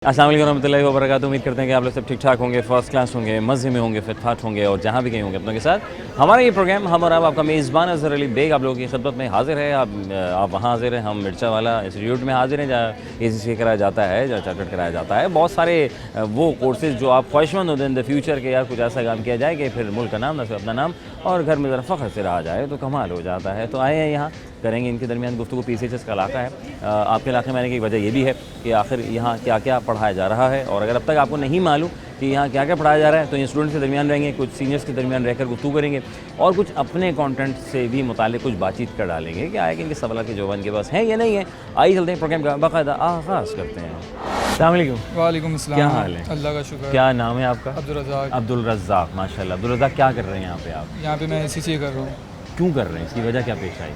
अस्सलाम वालेकुम रहमतुल्लाहि व बरकातुहू। उम्मीद करते हैं कि आप लोग सब ठीक ठाक होंगे, फर्स्ट क्लास होंगे, मज़े में होंगे, फिट होंगे और जहाँ भी कहीं होंगे अपनों के साथ। हमारा ये प्रोग्राम हम और आपका मेज़बान अज़हर अली बेग आप लोगों की खिदमत में हाजिर है। आप वहाँ हाजिर हैं, हम मिर्चा वाला इंस्टीट्यूट में हाजिर हैं जहाँ ACCA कराया जाता है, जहाँ चार्टर्ड कराया जाता है। बहुत सारे वो कोर्सेज़ जो आप ख्वाहिशमंद होते हैं इन द फ्यूचर के यार कुछ ऐसा काम किया जाए कि फिर मुल्क का नाम न सिर्फ अपना नाम और घर में ज़रा फ़ख्र से रहा जाए तो कमाल हो जाता है। तो आए हैं यहाँ करेंगे इनके दरमियान गुफ्तगू। PCHS का इलाका है। आपके इलाके में आने की वजह ये भी है कि आखिर यहाँ क्या क्या पढ़ाया जा रहा है, और अगर अब तक आपको नहीं मालूम कि यहाँ क्या क्या पढ़ाया जा रहा है तो ये स्टूडेंट्स के दरमियान रहेंगे, कुछ सीनियर्स के दरमियान रहकर गुफ्तगू करेंगे और कुछ अपने कंटेंट से भी मुताल्लिक़ कुछ बातचीत कर डालेंगे कि आए कि इनके सवाल के जवाब इनके पास हैं या नहीं है। आइए चलते हैं प्रोग्राम का बाकायदा आगाज़ करते हैं। अस्सलाम वालेकुम। वालेकुम अस्सलाम। क्या हाल है? अल्लाह का शुक्र। क्या नाम है आपका? अब्दुल रज़ाक। अब्दुल रज़ाक, माशाल्लाह। अब्दुल रज़ाक क्या कर रहे हैं यहाँ पे आप? यहाँ पे मैं ACCA कर रहा हूँ। क्यों कर रहे हैं, इसकी वजह क्या पेश आई?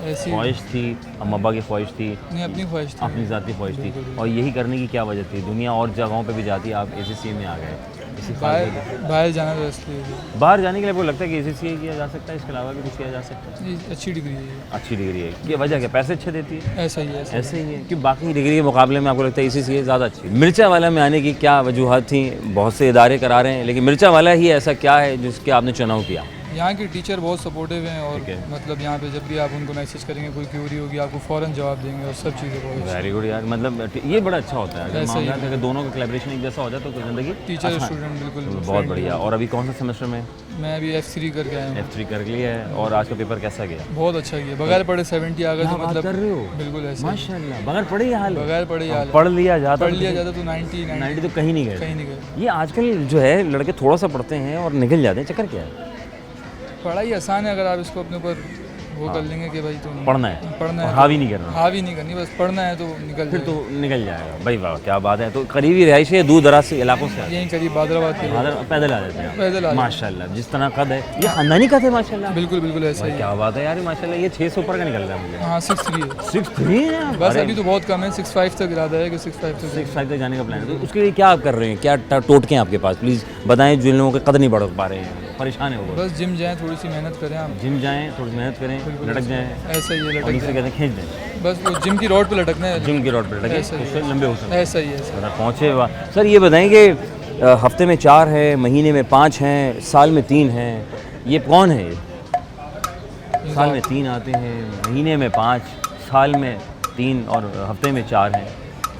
ऐसी ख्वाहिश थी, अम्मा अब्बा की ख्वाहिश थी? नहीं, अपनी ख्वाहिश थी। अपनी ज़ाती ख्वाहिश थी। बिल्कुल। और यही करने की क्या वजह थी? दुनिया और जगहों पे भी जाती है, आप ACCA में आ गए, इसी बाहर जाना था इसलिए। बाहर जाने के लिए आपको लगता है कि ACCA किया जा सकता है, इसके अलावा भी कुछ किया जा सकता है? जी, अच्छी डिग्री है ये। अच्छी डिग्री है, ये वजह क्या, पैसे अच्छे देती है? ऐसा ही है, ऐसा ऐसे ही है कि बाकी डिग्री के मुकाबले में आपको लगता है ACCA ज़्यादा अच्छी है? मिर्चा वाला में आने की क्या वजूहत थी? बहुत से इदारे करा रहे हैं, लेकिन मिर्चा वाला ही ऐसा क्या है जिसके आपने चुनाव किया? यहाँ के टीचर बहुत सपोर्टिव हैं और ठीक है। मतलब यहाँ पे जब भी आप उनको मैसेज करेंगे, कोई क्यूरी होगी, आपको फ़ौरन जवाब देंगे और सब चीज़ें बहुत अच्छी। वेरी गुड यार, मतलब ये बड़ा अच्छा होता है अगर ऐसा ही मामला है। अगर दोनों का कोलैबोरेशन एक जैसा हो जाए तो ज़िंदगी टीचर आसान। स्टूडेंट बिल्कुल बहुत friendly बढ़िया। और अभी कौन सा सेमेस्टर में? मैं अभी F3 करके आया हूँ। F3 कर लिया है। और आज का पेपर कैसा गया? बहुत अच्छा किया, बगैर पढ़े 70 आ गए तो मतलब कर रहे हो? बिल्कुल ऐसा ही। माशाल्लाह, बगैर पढ़े ही हाल है? बगैर पढ़े ही हाल है। पढ़ लिया जाता पढ़ लिया जाता तो 90 90 तो कहीं नहीं गए। कहीं नहीं गए। ये आजकल जो है लड़के थोड़ा सा पढ़ते हैं और निकल जाते हैं, चक्कर क्या है? पढ़ाई आसान है अगर आप इसको अपने ऊपर वो कर लेंगे कि भाई तुम पढ़ना है, पढ़ना और है, हावी नहीं करना, हावी नहीं करनी, बस पढ़ना है तो निकल फिर जाएगा। तो निकल जाएगा। भाई वाह, क्या बात है। तो करीबी रिहायशी है, दूर दराज से इलाकों से आते यहीं करीब बादराबाद के हैं? पैदल आ जाते हैं पैदल आ माशाल्लाह। जिस तरह कद है, ये खानदानी कद है माशाल्लाह। बिल्कुल बिल्कुल ऐसा भाई ही है। क्या बात है यार, माशाल्लाह। ये 6 से ऊपर का निकल रहा है मुझे। हाँ 6'3" है 6'3" है? बस, अभी तो बहुत कम है, 6'5" तक इरादा है कि 6'5" तक 6'5" तक जाने का प्लान है। तो उसके लिए क्या आप कर रहे हैं, क्या टोटके हैं आपके पास? प्लीज़ बताएं, जिन लोगों के कद नहीं बढ़ पा रहे हैं, परेशान है वो। बस जिम जाएँ, थोड़ी सी मेहनत करें आप। जिम जाएं, थोड़ी मेहनत करें, लटक जाएं, ऐसा ही है, और लटक इसे जाए। कहते हैं खींच दें। बस वो जिम की रोड पे लटकना है। जिम की रोड पर लटके, ऐसा ही उससे है। लंबे हो सकते ऐसा ही है, ऐसा। हैं। पहुँचे वाह। सर ये बताएं कि हफ्ते में 4 है, महीने में 5 हैं, साल में 3 हैं, ये कौन है? साल में 3 आते हैं, महीने में 5, साल में 3 और हफ्ते में 4 हैं।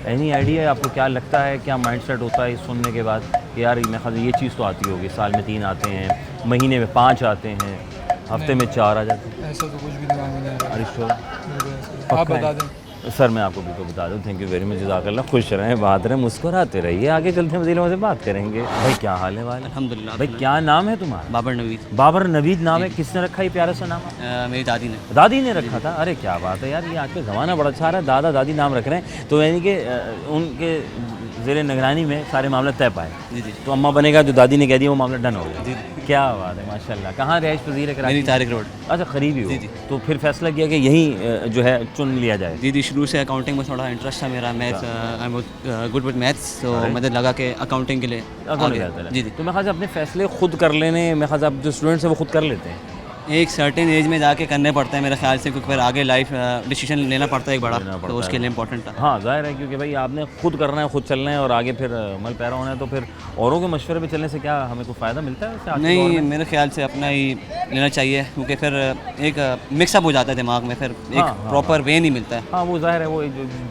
एनी आइडिया है आपको, क्या लगता है, क्या माइंडसेट होता है इस सुनने के बाद कि यार मैं ख्याल ये चीज़ तो आती होगी, साल में 3 आते हैं, महीने में 5 आते हैं, हफ्ते में 4 आ जाते हैं? ऐसा तो कुछ भी दिमाग में नहीं आ रहा। अरे श्योर? बिल्कुल ऐसा है। आप बता दें। सर मैं आपको बिल्कुल बता दूं, थैंक यू वेरी मच, जज़ाकल्लाह। खुश रहें, बात रहें, मुस्कुराते रहिए। आगे चलते हैं, वज़ीलों से बात करेंगे। भाई क्या हाल है भाई? अल्हम्दुलिल्लाह। भाई क्या नाम है तुम्हारा? बाबर नवीद। बाबर नवीद नाम है। किसने रखा ये प्यारा सा नाम? मेरी दादी ने। दादी ने रखा था? अरे क्या बात है यार, ये आज का ज़माना बड़ा अच्छा आ रहा है, दादा दादी नाम रख रहे हैं। तो यानी कि उनके ज़ेरे निगरानी में सारे मामले तय पाए। जी जी तो अम्मा बनेगा, जो दादी ने कह दिया वो मामला डन हो गया। जी। क्या बात है, माशाल्लाह। कहाँ रिहाइश पज़ीर है कराची? मेरी तारिक रोड। अच्छा, करीबी हो। जी, जी। तो फिर फैसला किया कि यहीं जो है चुन लिया जाए? जी जी, शुरू से अकाउंटिंग में थोड़ा इंटरेस्ट था मेरा। Maths, I am good with maths, तो मुझे लगा कि अकाउंटिंग के लिए अकाउंट आगे। बेहतर है। जी जी। तो मैं ख्याल से अपने फैसले खुद कर लेने, मैं ख्याल से आप जो स्टूडेंट्स हैं वो खुद कर लेते हैं? एक सर्टेन एज में जाके करने पड़ते हैं मेरे ख्याल से, क्योंकि फिर आगे लाइफ डिसीजन लेना पड़ता है एक बड़ा, तो उसके लिए इंपॉर्टेंट था। हाँ जाहिर है, क्योंकि भाई आपने खुद करना है, खुद चलना है और आगे फिर अमल पैरा होना है, तो फिर औरों के मशवरे पे चलने से क्या हमें कोई फ़ायदा मिलता है वैसे आज के दौर नहीं, में? मेरे ख्याल से अपना ही लेना चाहिए, क्योंकि फिर एक मिक्सअप हो जाता है दिमाग में, फिर एक प्रॉपर वे नहीं मिलता है। हाँ वो जाहिर है, वो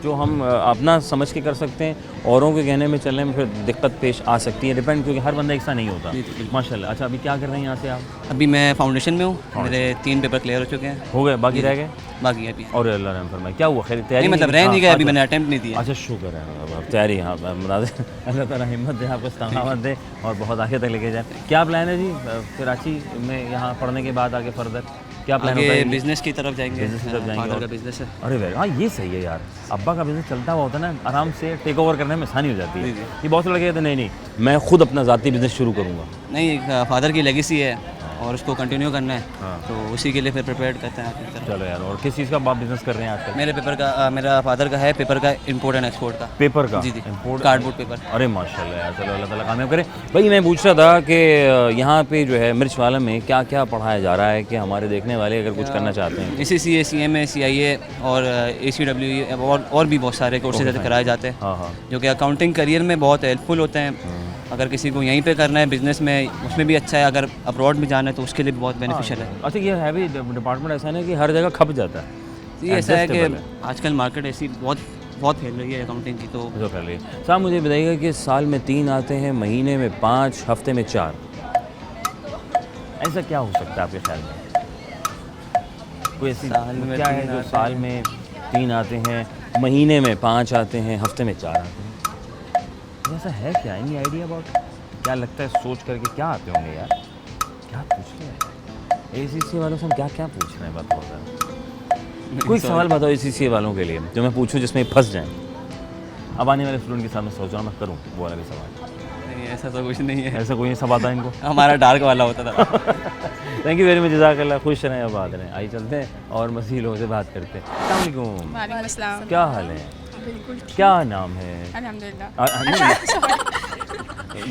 जो हम अपना समझ के कर सकते हैं, औरों के कहने में चलने में फिर दिक्कत पेश आ सकती है। डिपेंड, क्योंकि हर बंदा एक सा नहीं होता। माशाल्लाह। अच्छा, अभी क्या कर रहे हैं यहाँ से आप? अभी मैं फाउंडेशन में हूँ, मेरे 3 पेपर क्लियर हो चुके हैं, हो गए, बाकी रह गए? बाकी अभी और अल्लाह रहम फरमाए। क्या हुआ, खैर तैयारी नहीं, मतलब रह नहीं गया, अभी मैंने अटेम्प्ट नहीं दिया। अच्छा शुक्र है, अब तैयारी। हाँ अल्लाह ताला हिम्मत दे, आपको इस्तेमाल दे और बहुत आगे तक लेके जाए। क्या प्लान है जी कराची में यहाँ पढ़ने के बाद आगे फर्दर क्या प्लान होता है? बिजनेस की तरफ जाएंगे। बिजनेस की तरफ जाएंगे। फादर और- का बिजनेस है। अरे वेरी, हाँ ये सही है यार। अब्बा का बिजनेस चलता हुआ होता है ना, आराम से टेक ओवर करने में आसानी हो जाती है। ये बहुत से लगे थे नहीं नहीं मैं खुद अपना ज़ाती बिजनेस शुरू करूँगा। नहीं, एक फादर की लेगेसी है, और उसको कंटिन्यू करना है, हाँ। तो उसी के लिए फिर प्रिपेयर करते हैं अपनी तरफ। चलो यार, और किस चीज़ का आप बिजनेस कर रहे हैं आजकल? मेरे पेपर का मेरा फादर का है पेपर का, इंपोर्ट एंड एक्सपोर्ट का। पेपर का? जी जी, Import- कार्डबोर्ड पेपर। अरे माशाल्लाह यार, चलो अल्लाह ताला कामयाब करे। भाई मैं पूछ रहा था कि यहाँ पे जो है मिर्च वाला में क्या क्या पढ़ाया जा रहा है कि हमारे देखने वाले अगर कुछ करना चाहते हैं? ACCA, CMA, CIA और ACWE और भी बहुत सारे कोर्सेज कराए जाते हैं, हाँ हाँ। जो कि अकाउंटिंग करियर में बहुत हेल्पफुल होते हैं। अगर किसी को यहीं पे करना है बिजनेस में, उसमें भी अच्छा है, अगर अब्रॉड में जाना है तो उसके लिए भी बहुत बेनिफिशियल है। अच्छा, ये है भी डिपार्टमेंट ऐसा नहीं कि हर जगह खप जाता है? ये ऐसा है कि Adjustable आजकल मार्केट ऐसी बहुत फैल रही है अकाउंटिंग की, तो जो कर लिए। साहब मुझे बताइएगा कि साल में 3 आते हैं, महीने में 5, हफ्ते में 4, ऐसा क्या हो सकता है आपके ख्याल में? कोई ऐसी साल में क्या है 3 जो आते साल में 3 आते हैं, महीने में 5 आते हैं, हफ्ते में 4 आते हैं? ऐसा है क्या? Any idea about? क्या लगता है सोच करके क्या आते होंगे यार? क्या पूछ रहे हैं ACCA वालों से? हम क्या क्या पूछ रहे हैं? बताओ जरा। कोई सवाल बताओ ACCA वालों के लिए जो मैं पूछूं जिसमें फंस जाएं। अब आने वाले स्टूडेंट के साथ मैं सोच रहा हूँ मैं करूँ वो वाला भी सवाल। नहीं, ऐसा तो कुछ नहीं है। ऐसा कोई सब आता है इनको? हमारा डार्क वाला होता था। थैंक यू वेरी मच, जज़ाकल्लाह। खुश रहें, आबाद रहें। आइए चलते हैं और मसीह लोगों से बात करते हैं। अस्सलाम वालेकुम। वालेकुम अस्सलाम। क्या हाल है? बिल्कुल क्या नाम है? अल्हम्दुलिल्लाह।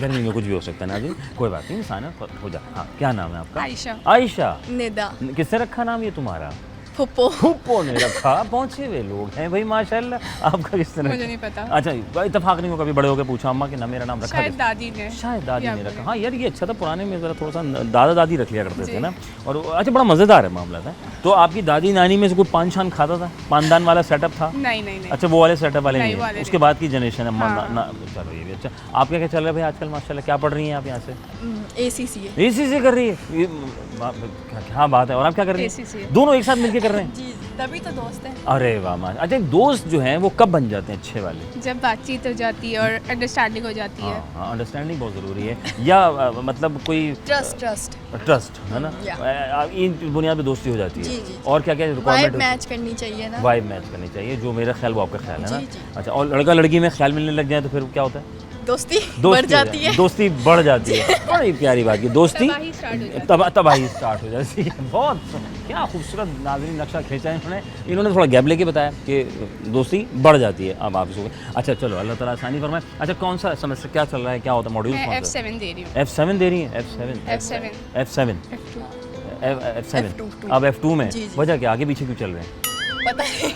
गर्मी में कुछ भी हो सकता है ना जी, कोई बात नहीं, इंसान है, हो जा। हाँ, क्या नाम है आपका? आयशा। आयशा। निदा। किसने रखा नाम ये तुम्हारा? फुप्पो। फुप्पो ने रखा। पहुंचे हुए लोग हैं भाई माशाल्लाह। आपका किसने रखा? मुझे नहीं पता। अच्छा, इत्तेफाक नहीं हो कभी बड़े होकर पूछा अम्मा कि ना मेरा नाम रखा शायद किसने? दादी ने। शायद दादी या ने आपने। रखा। हाँ यार, ये अच्छा था, पुराने में ज़रा थोड़ा सा दादा दादी रख लिया करते थे ना। और अच्छा, बड़ा मज़ेदार है मामला था। तो आपकी दादी नानी में से कोई पान शान खाता था? पानदान वाला सेटअप था? नहीं नहीं नहीं। अच्छा, वो वाले सेटअप वाले नहीं, नहीं है। वाले उसके नहीं। बाद की जनरेशन है। हाँ। चलो ये भी अच्छा। आप क्या क्या चल रहा है भाई आजकल माशाल्लाह? क्या पढ़ रही हैं आप यहाँ से? ACCA। ACCA कर रही है? क्या बात है। और आप क्या कर रही हैं? ACCA। दोनों एक साथ मिलके कर रहे हैं? जी, तभी तो दोस्त हैं। अरे वाह माशा। अच्छा, दोस्त जो हैं वो कब बन जाते हैं अच्छे वाले? जब बातचीत हो जाती है और अंडरस्टैंडिंग हो जाती है। हाँ, अंडरस्टैंडिंग बहुत ज़रूरी है। या मतलब कोई ट्रस्ट है ना, इन बुनियाद पे दोस्ती हो जाती है। जी, जी। और क्या क्या वाइब रिक्वायरमेंट? मैच करनी चाहिए ना। वाइब मैच करनी चाहिए, जो मेरा ख्याल वो आपका ख्याल है ना। जी, जी। अच्छा, और लड़का लड़की में ख्याल मिलने लग जाए तो फिर क्या होता है? दोस्ती दोस्ती बढ़ जाती है। दोस्ती बढ़ जाती है। बड़ी प्यारी बात की दोस्ती तबाही स्टार्ट हो जाती है। तबाही स्टार्ट हो जाती है। बहुत क्या खूबसूरत नाज़रीन नक्शा खींचा है इन्होंने थोड़ा गैप लेके बताया कि दोस्ती बढ़ जाती है। अब आप इसको अच्छा, चलो अल्लाह ताला आसानी फरमाए। अच्छा, कौन सा सेमेस्टर क्या चल रहा है, क्या होता है, मॉड्यूल मैं कौन सा? F7 दे रही हूँ। F7 दे रही हैं? F7 F7 F7 F2। F7 F2 अब F2 में जी, जी। वजह क्या, आगे पीछे क्यों चल रहे हैं? पता नहीं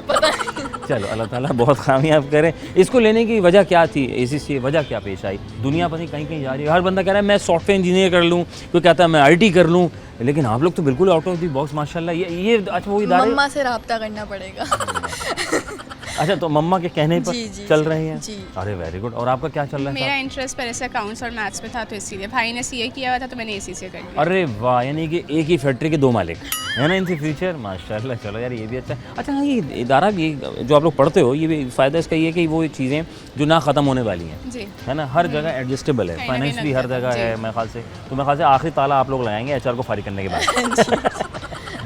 पता नहीं। चलो अल्लाह ताला बहुत कामयाब करें। इसको लेने की वजह क्या थी? ACCA वजह क्या पेश आई? दुनिया पता नहीं कहीं कहीं जा रही है, हर बंदा कह रहा है मैं सॉफ्टवेयर इंजीनियर कर लूँ, कोई कहता है मैं IT कर लूँ, लेकिन आप लोग तो बिल्कुल आउट ऑफ द बॉक्स माशाल्लाह। ये अच्छा वो इदारे। मम्मा से रब्ता करना पड़ेगा। अच्छा, तो मम्मा के कहने पर जी, जी, चल जी, रहे हैं? जी। अरे वेरी गुड। और आपका क्या चल रहा है मेरा साहब? इंटरेस्ट पहले से अकाउंट्स और मैथ्स में था, तो इसीलिए भाई ने CA किया हुआ था तो मैंने ACCA कर लिया। अरे वाह, यानी कि एक ही फैक्ट्री के 2 मालिक है ना इन फ्यूचर, माशाल्लाह। चलो यार, ये भी अच्छा है। अच्छा हाँ, ये इदारा भी जो आप लोग पढ़ते हो, ये भी फ़ायदा इसका ये है कि वो चीज़ें जो ना ख़त्म होने वाली हैं, जी। है ना, हर जगह एडजस्टेबल है, कहीं ना कहीं फाइनेंस भी हर लगता है, जगह जी। है मेरे ख्याल से। तो मेरे ख्याल से आखिरी ताला आप लोग लगाएंगे HR को फारिग करने के बाद।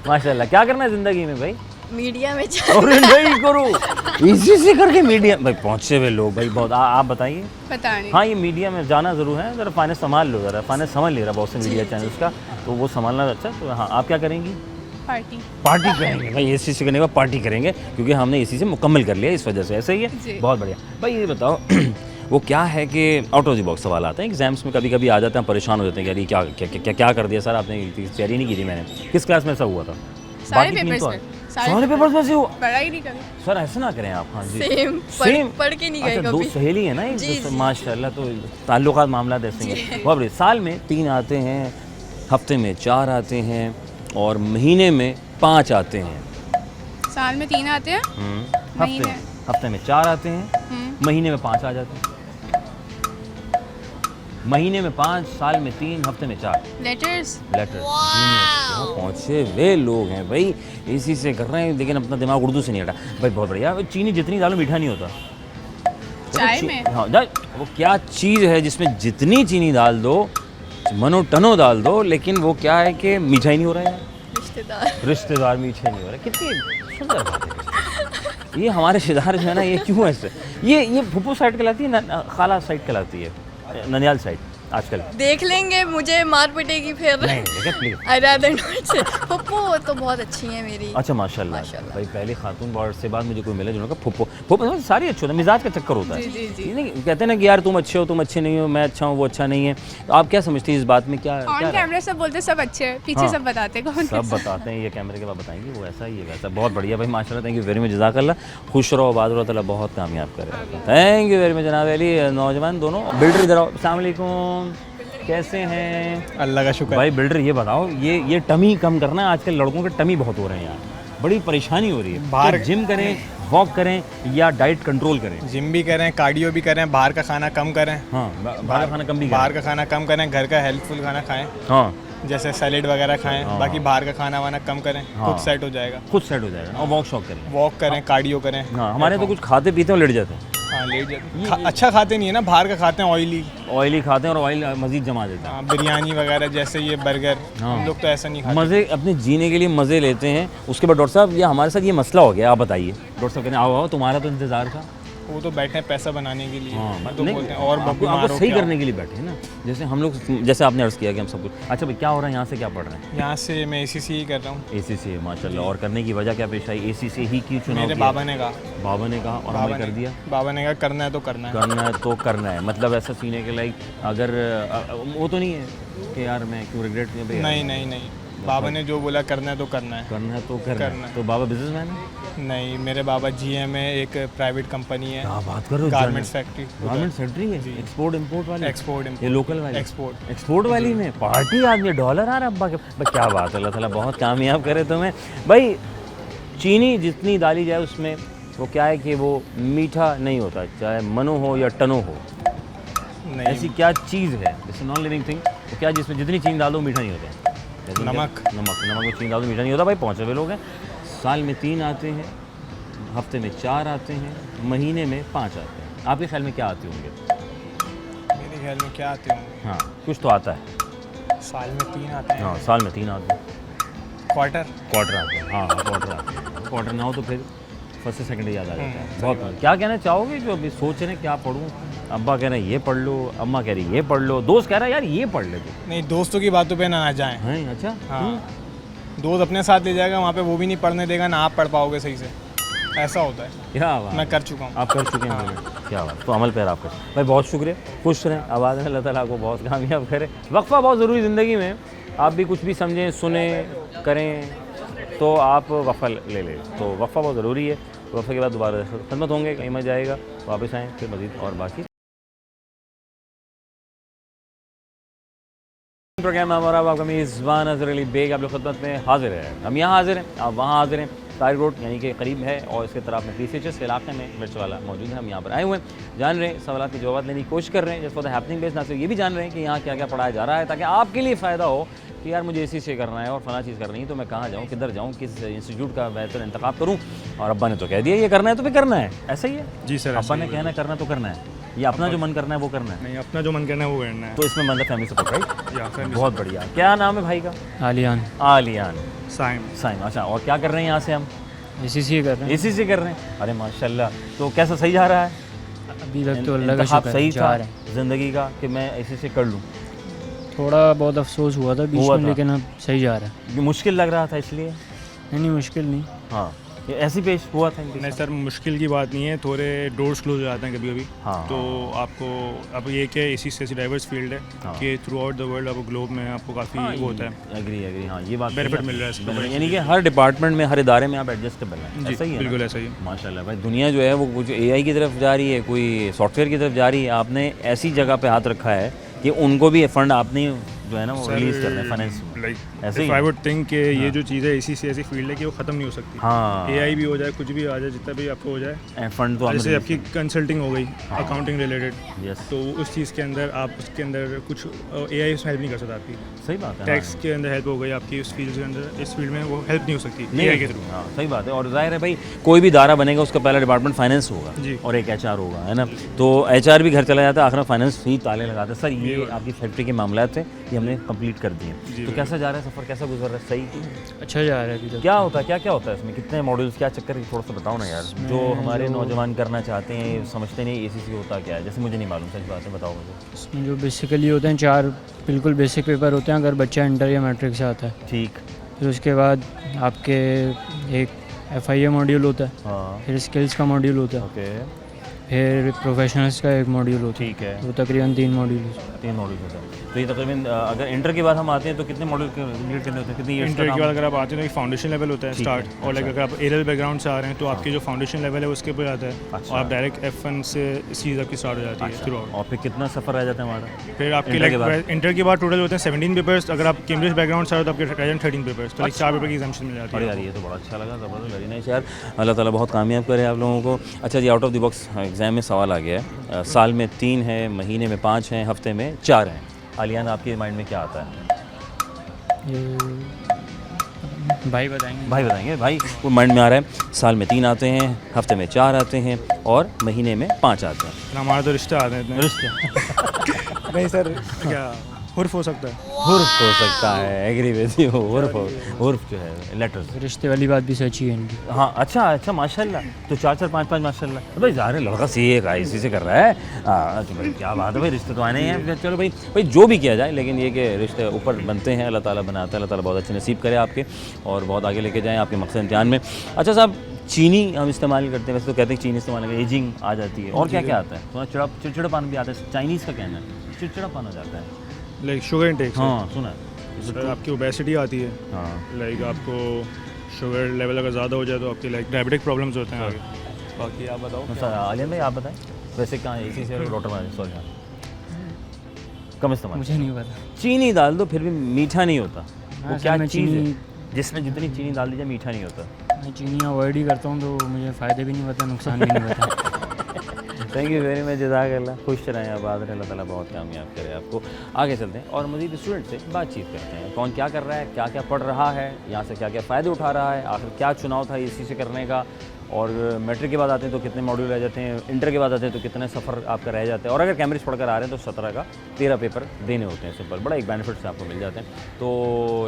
माशाल्लाह। क्या करना है ज़िंदगी में भाई? मीडिया में अरे नहीं करो, इसी से करके मीडिया भाई पहुँचे हुए लोग भाई बहुत। आप बताइए। पता नहीं। हाँ, ये मीडिया में जाना ज़रूर है, ज़रा फाइनेंस संभाल लो, ज़रा फाइनेंस समझ ले रहा बहुत से मीडिया चैनल्स का, तो वो संभालना अच्छा। तो हाँ, आप क्या करेंगी? पार्टी करेंगे भाई, ACCA करने के बाद पार्टी करेंगे, क्योंकि हमने ACCA मुकम्मल कर लिया इस वजह से। ऐसा ही जी। है, बहुत बढ़िया। भाई ये बताओ वो क्या है कि आउट ऑफ द बॉक्स सवाल आते हैं एग्जाम्स में, कभी कभी आ जाते हैं, परेशान हो जाते हैं कि यार क्या क्या क्या क्या कर दिया सर आपने, तैयारी नहीं की थी मैंने। किस क्लास में ऐसा हुआ था? सारे बाकी तीन पेपर्स तो में। सारे पेपर्स में से हुआ? पढ़ा ही नहीं कभी। सर ऐसा ना करें आप। हाँ जी, सेम पढ़ के नहीं गए अच्छा, दो कभी। सहेली है ना एक जी, दूसरे, जी, माशाल्लाह, तो ताल्लुकात मामला ऐसे हैं। बहुत बढ़िया। साल में 3 आते हैं, हफ्ते में 4 आते हैं और महीने में 5 आते हैं। साल में 3 आते हैं। हफ्ते में 4 आते हैं, महीने में 5 आ जाते हैं। महीने में 5, साल में 3, हफ्ते में 4 लेटर्स। पहुँचे वे लोग हैं भाई, इसी से कर रहे हैं, लेकिन अपना दिमाग उर्दू से नहीं हटा भाई। बहुत बढ़िया। चीनी जितनी डालो मीठा नहीं होता। चाय में। हाँ, वो क्या चीज़ है जिसमें जितनी चीनी डाल दो, मनो टनो डाल दो, लेकिन वो क्या है कि मीठा ही नहीं हो रहा है। रिश्तेदार मीठे नहीं हो रहे। कितनी सुंदर बात है। ये हमारे रिश्तेदार जो है ना, ये क्यों ऐसे, ये फुप्पो साइड कहलाती है ना, खाला साइड कहलाती है, ननियाल साइड। आजकल? देख लेंगे, मुझे मार पिटेगी फिर। नहीं लेकिन प्लीज। आई रादर नॉट से। पप्पू तो बहुत अच्छी हैं मेरी। अच्छा माशाल्लाह माशाल्लाह। भाई, पहली खातून वर्ड से बाद मुझे कोई मिले जिन्होंने कहा फुप्पो फुप्पो, मतलब सारी अच्छे होते हैं, मिजाज का चक्कर होता है। ये नहीं कहते ना कि यार तुम अच्छे हो, तुम अच्छे नहीं हो, मैं अच्छा हूँ, वो अच्छा नहीं है। तो आप क्या समझती हैं इस बात में? क्या ऑन क्या कैमरा सब बोलते सब अच्छे हैं, पीछे हाँ। सब बताते कौन सब बताते हैं, ये कैमरे के बाद बताएंगे वो ऐसा ही है वैसा। बहुत बढ़िया भाई माशाल्लाह, थैंक यू वेरी मच, जज़ाकल्लाह। खुश रहो, आबाद रहो, ताला बहुत कामयाब करे। थैंक यू वेरी मच जनाब अली। नौजवान दोनों बिल्डर इधर आओ। अस्सलाम वालेकुम, कैसे हैं? अल्लाह का शुक्र। भाई बिल्डर ये बताओ, ये टमी कम करना है, आजकल लड़कों के टमी बहुत हो रहे हैं यार, बड़ी परेशानी हो रही है। बाहर तो जिम करें, वॉक करें या डाइट कंट्रोल करें? जिम भी करें, कार्डियो भी करें, बाहर का खाना कम करें। हाँ, बाहर का खाना कम भी बाहर करें। का खाना कम करें, घर का हेल्थफुल खाना खाएं, हाँ, जैसे सैलेड वगैरह खाएं। हाँ। बाकी बाहर का खाना वाना कम करें, हाँ। खुद सेट हो जाएगा। खुद सेट हो जाएगा और वॉक शॉक करें। वॉक करें, कार्डियो करें। हाँ, हमारे तो कुछ खाते पीते हैं और लेट जाते हैं। हाँ, लेट जाते अच्छा खाते नहीं है ना, बाहर का खाते हैं ऑयली। ऑयली खाते हैं और ऑयल मजीद जमा देते हैं। हाँ, बिरयानी वगैरह जैसे ये बर्गर, हाँ। हम लोग तो ऐसा नहीं खाते। मज़े अपने जीने के लिए मज़े लेते हैं। उसके बाद डॉक्टर साहब ये हमारे साथ ये मसला हो गया, आप बताइए। डॉक्टर साहब कहते हैं आओ आओ, तुम्हारा तो इंतज़ार था। वो तो बैठे हैं पैसा बनाने के लिए। हाँ, तो नहीं, बोलते हैं और आपको बीमार हो सही क्या? करने के लिए बैठे हैं ना, जैसे हम लोग, जैसे आपने अर्ज़ किया कि हम सब कुछ। अच्छा भाई, क्या हो रहा है यहाँ से, क्या पढ़ रहे हैं? यहाँ से मैं ACC ही कर रहा हूँ। ACC माशाल्लाह। और करने की वजह क्या पेश आई? ACC ही क्यों चुनाव मेरे किया? बाबा ने कहा। बाबा ने कहा और हमने कर दिया। बाबा ने कहा करना है तो करना है। करना है तो करना है, मतलब ऐसा सीने के लाइक अगर वो तो नहीं है कि यार मैं क्यों रिग्रेट नहीं नहीं नहीं, बाबा ने जो बोला करना है तो करना है। करना है तो करना करना है। है। तो बाबा बिजनेसमैन है? नहीं, मेरे बाबा GM में एक प्राइवेट कंपनी है, क्या बात कर रहे हो? Garments factory. गारमेंट फैक्ट्री है, एक्सपोर्ट इंपोर्ट वाली? एक्सपोर्ट ये लोकल वाली? एक्सपोर्ट। एक्सपोर्ट वाली में पार्टी आदमी, डॉलर आ रहा है अब्बा के। भाई क्या बात है, अल्लाह ताला बहुत कामयाब करे तुम्हें। भाई चीनी जितनी डाली जाए उसमें, वो क्या है कि वो मीठा नहीं होता, चाहे मनो हो या टनो हो। नहीं, ऐसी क्या चीज़ है, जैसे नॉन लिविंग थिंग, तो क्या जिसमें जितनी चीनी डाल दो मीठा नहीं होता है? लेकिन नमक। नमक में चीनी डाल दो मीठा नहीं होता। भाई पहुँचे हुए लोग हैं, साल में 3 आते हैं, हफ्ते में 4 आते हैं, महीने में 5 आते हैं। आपके ख्याल में क्या आते होंगे? मेरे ख्याल में क्या आते होंगे? हाँ, कुछ तो आता है। साल में 3 आते हैं। हाँ, साल में 3 आते हैं। क्वार्टर। क्वार्टर आते हैं। हाँ हाँ, क्वार्टर आते हैं। क्वार्टर ना हो तो फिर फर्स्ट से सेकंड याद आ जाता है। बहुत। क्या कहना चाहोगे जो अभी सोच रहे हैं क्या पढ़ूँ? अब्बा कह रहे हैं ये पढ़ लो, अम्मा कह रही है ये पढ़ लो, दोस्त कह रहा है यार ये पढ़ ले तू। नहीं, दोस्तों की बातों पे ना जाएं। हैं? अच्छा। हाँ, दोस्त अपने साथ ले जाएगा वहाँ पे, वो भी नहीं पढ़ने देगा, ना आप पढ़ पाओगे सही से। ऐसा होता है। क्या बात, मैं कर चुका हूँ। आप कर चुके हैं पहले। क्या बात, तो अमल पे आपको भाई बहुत शुक्रिया। खुश रहें, आबाद रहें, अल्लाह ताला आपको बहुत कामयाब करे। वक्फा बहुत ज़रूरी ज़िंदगी में, आप भी कुछ भी समझें, सुने, करें तो आप वक्फा ले लें। तो वक्फा बहुत ज़रूरी है। वक्फे के बाद दोबारा खिदमत होंगे, कहीं मत जाएगा, वापस आएँ फिर मज़ीद और बाकी प्रोग्राम हमारा। आपका मेज़बान अज़हर अली बेग आप लोग खिदमत में हाजिर है। हम यहाँ हाजिर हैं, आप वहाँ हाजिर हैं। तार रोड यानी कि करीब है और इसके तरफ में PCHS के इलाके में मिर्च वाला मौजूद है। हम यहाँ पर आए हुए हैं, जान रहे हैं, सवाल के जवाब लेने की कोशिश कर रहे हैं just for the happening base. ना सिर्फ ये भी जान रहे हैं कि यहाँ क्या क्या पढ़ाया जा रहा है, ताकि आपके लिए फ़ायदा हो कि यार मुझे ACC करना है और फला चीज़ करनी है, तो मैं कहाँ जाऊँ, किधर जाऊँ, किस इंस्टीट्यूट का बेहतर इंतखाब करूँ। और अब्बा ने तो कह दिया ये करना है तो फिर करना है, ऐसा ही है? जी सर, अब्बा ने कहना करना तो करना है, ये अपना जो मन करना है वो करना है। नहीं, अपना जो मन करना है वो करना है। तो इसमें मतलब फैमिली सपोर्ट, राइट? या family बहुत बढ़िया। क्या नाम है भाई का? आलियान आलियान साइम। साइम। अच्छा, और क्या कर रहे हैं यहाँ से हम? ACC कर रहे हैं। ACC कर रहे हैं। अरे माशाल्लाह, तो कैसा सही जा रहा है? अभी तक तो अल्लाह का इंतखाब शुक्र है, सही जा था रहे हैं। ज़िंदगी का कि मैं ACC कर लूँ? थोड़ा बहुत अफसोस हुआ था बीच हुआ में, था। लेकिन अब सही जा रहा है। ये मुश्किल लग रहा था इसलिए? नहीं मुश्किल नहीं। हाँ, ये ऐसे ही पेश हुआ था इनके नहीं साथ? सर, मुश्किल की बात नहीं है, थोड़े डोर्स क्लोज हो जाते हैं कभी कभी। हाँ, तो आपको अब ये क्या इसी से ऐसी डाइवर्स फील्ड है हाँ। कि थ्रू आउट द वर्ल्ड आपको ग्लोब में आपको काफ़ी वो होता है। एग्री हाँ, ये बात Benefit सही मिल रहा है इसका बड़ा। यानी कि हर डिपार्टमेंट में, हर इदारे में आप एडजस्टेबल हैं, जी ऐसा ही है बिल्कुल ना? ऐसा ही है। माशाल्लाह भाई, दुनिया जो है वो कुछ AI की तरफ जा रही है, कोई सॉफ्टवेयर की तरफ जा रही है। आपने ऐसी जगह पे हाथ रखा है कि उनको भी फंड आपने जो है ना वो रिलीज करना है, फाइनेंस लाइक ऐसे ही आई वुड थिंक कि ये जो चीज़ है इसी से ऐसी फील्ड है कि वो ख़त्म नहीं हो सकती। हाँ, AI भी हो जाए, कुछ भी आ जाए, जितना भी आपको हो जाए। फंड तो जैसे आपकी कंसल्टिंग हो गई, हाँ। अकाउंटिंग रिलेटेड, यस, तो उस चीज़ के अंदर आप उसके अंदर कुछ AI उसमें हेल्प नहीं कर सकता आपकी। सही बात है। टैक्स के अंदर हेल्प हो गई आपकी, उस फील्ड के अंदर, इस फील्ड में वो हेल्प नहीं हो सकती नहीं AI के थ्रू। हाँ, सही बात है। और जाहिर है भाई, कोई भी दायरा बनेगा उसका पहला डिपार्टमेंट फाइनेंस होगा जी। और एक HR होगा, है ना? तो HR भी घर चला जाता है, आखिर फाइनेंस ही ताले लगाता है। सर, ये आपकी फैक्ट्री के मामला थे, ये हमने कंप्लीट कर दिए, जी, तो क्या कैसा जा रहा है सफ़र, कैसा गुजर रहा है? सही? अच्छा जा रहा है अभी तक। क्या होता है, क्या क्या होता है इसमें, कितने मॉड्यूल्स, क्या चक्कर है, थोड़ा सा बताओ ना यार। जो हमारे नौजवान करना चाहते हैं, समझते नहीं ACC होता क्या है, जैसे मुझे नहीं मालूम, सच बात है, बताओ मुझे। इसमें जो बेसिकली होते हैं 4 बिल्कुल बेसिक पेपर होते हैं अगर बच्चा इंटर या मैट्रिक से आता है। ठीक। फिर उसके बाद आपके एक FIA मॉड्यूल होता है, हाँ। फिर स्किल्स का मॉड्यूल होता है, ओके। फिर प्रोफेशनल्स का एक मॉड्यूल होता है। ठीक है। वो तकरीबन 3 मॉड्यूल होते हैं। 3 मॉड्यूल होता है। तो ये तकरीबन अगर इंटर के बाद हम आते हैं तो कितने मॉड्यूल कंप्लीट करने होते हैं, कितनी इंटर के बाद अगर आप आते हैं तो एक फाउंडेशन लेवल होता है स्टार्ट, और लाइक अगर आप एरियल बैकग्राउंड से आ रहे हैं तो आपके जो फाउंडेशन लेवल है उसके ऊपर आता है, और आप डायरेक्ट F1 से सीरीज आपकी स्टार्ट हो जाती है थ्रू आउट। और फिर कितना सफ़र रह जाता है हमारा? फिर आपके इंटर के बाद? लाइक इंटर के बाद टोटल होते हैं 17 पेपर्स। अगर आप कैम्ब्रिज बैकग्राउंड से आ रहे हो तो आपके रह 13 पेपर्स, तो लाइक 4 पेपर की एग्जामिशन मिल जाती अरे है। यार ये तो बड़ा अच्छा लगा, ज़बरदस्त, वेरी नाइस यार। अल्लाह ताला बहुत कामयाब करे आप लोगों को। अच्छा जी, out of the box exam में सवाल आ गया है। साल में 3 है, महीने में 5 हैं, हफ्ते में 4 हैं। आलियान, आपके माइंड में क्या आता है? ये भाई बताएंगे। भाई बताएंगे। भाई वो माइंड में आ रहा है, साल में 3 आते हैं, हफ्ते में 4 आते हैं और महीने में 5 आते हैं। हमारे तो रिश्ते आते हैं इतने। रिश्ते नहीं सर, क्या हुर्फ हो सकता है? हुर्फ हो सकता है, एग्री विद यू। हुर्फ जो है लेटर्स। रिश्ते वाली बात भी सच्ची है इनकी। हाँ, अच्छा माशाल्लाह। तो 4-4 5-5 माशाल्लाह। तो भाई ज़ाहिर है लड़का सीए का इसी से कर रहा है। तो भाई क्या बात है भाई, रिश्ते तो आने ही हैं। चलो भाई जो भी किया जाए, लेकिन ये कि रिश्ते ऊपर बनते हैं, अल्लाह ताला बनाता है। अल्लाह ताला बहुत अच्छे नसीब करे आपके और बहुत आगे लेके जाएँ आपके मकसद इम्तिहान में। अच्छा साहब, चीनी हम इस्तेमाल करते हैं, वैसे तो कहते हैं चीनी इस्तेमाल करके एजिंग आ जाती है, और क्या क्या आता है? थोड़ा चिड़चिड़ापन भी आता है, चाइनीज़ का कहना है चिड़चिड़ापन हो जाता है। Like sugar intake. हाँ सुना है। सर आपकी ओबेसिटी आती है, हाँ। लाइक आपको शुगर लेवल अगर ज़्यादा हो जाए तो आपके लाइक डायबिटिक प्रॉब्लम्स होते हैं आगे। बाकी आप बताओ। आलिया भाई आप बताएं, वैसे कहाँ इसी से डॉक्टर बना, सॉरी हाँ, कम इस्तेमाल। मुझे नहीं पता। चीनी डाल दो फिर भी मीठा नहीं होता, वो क्या मैं चीज़ है चीनी जिसमें जितनी चीनी डाल दीजिए मीठा नहीं होता? मैं चीनी अवॉइड ही करता हूँ, तो मुझे फ़ायदे भी नहीं पता, नुकसान भी नहीं पता। थैंक यू वेरी मच, जज़ाकल्लाह। खुश रहें, आबाद रहें, अल्लाह ताला बहुत कामयाब करे आपको। आगे चलते हैं और मज़ीद स्टूडेंट से बातचीत करते हैं, कौन क्या कर रहा है, क्या क्या पढ़ रहा है, यहाँ से क्या क्या फ़ायदे उठा रहा है, आखिर क्या चुनाव था इसी से करने का, और मैट्रिक के बाद आते हैं तो कितने मॉड्यूल रह जाते हैं, इंटर के बाद आते हैं तो कितने सफ़र आपका रह जाता है, और अगर कैम्ब्रिज पढ़कर आ रहे हैं तो 17 का 13 पेपर देने होते हैं सिंपल। बड़ा एक बेनिफिट्स आपको मिल जाते हैं। तो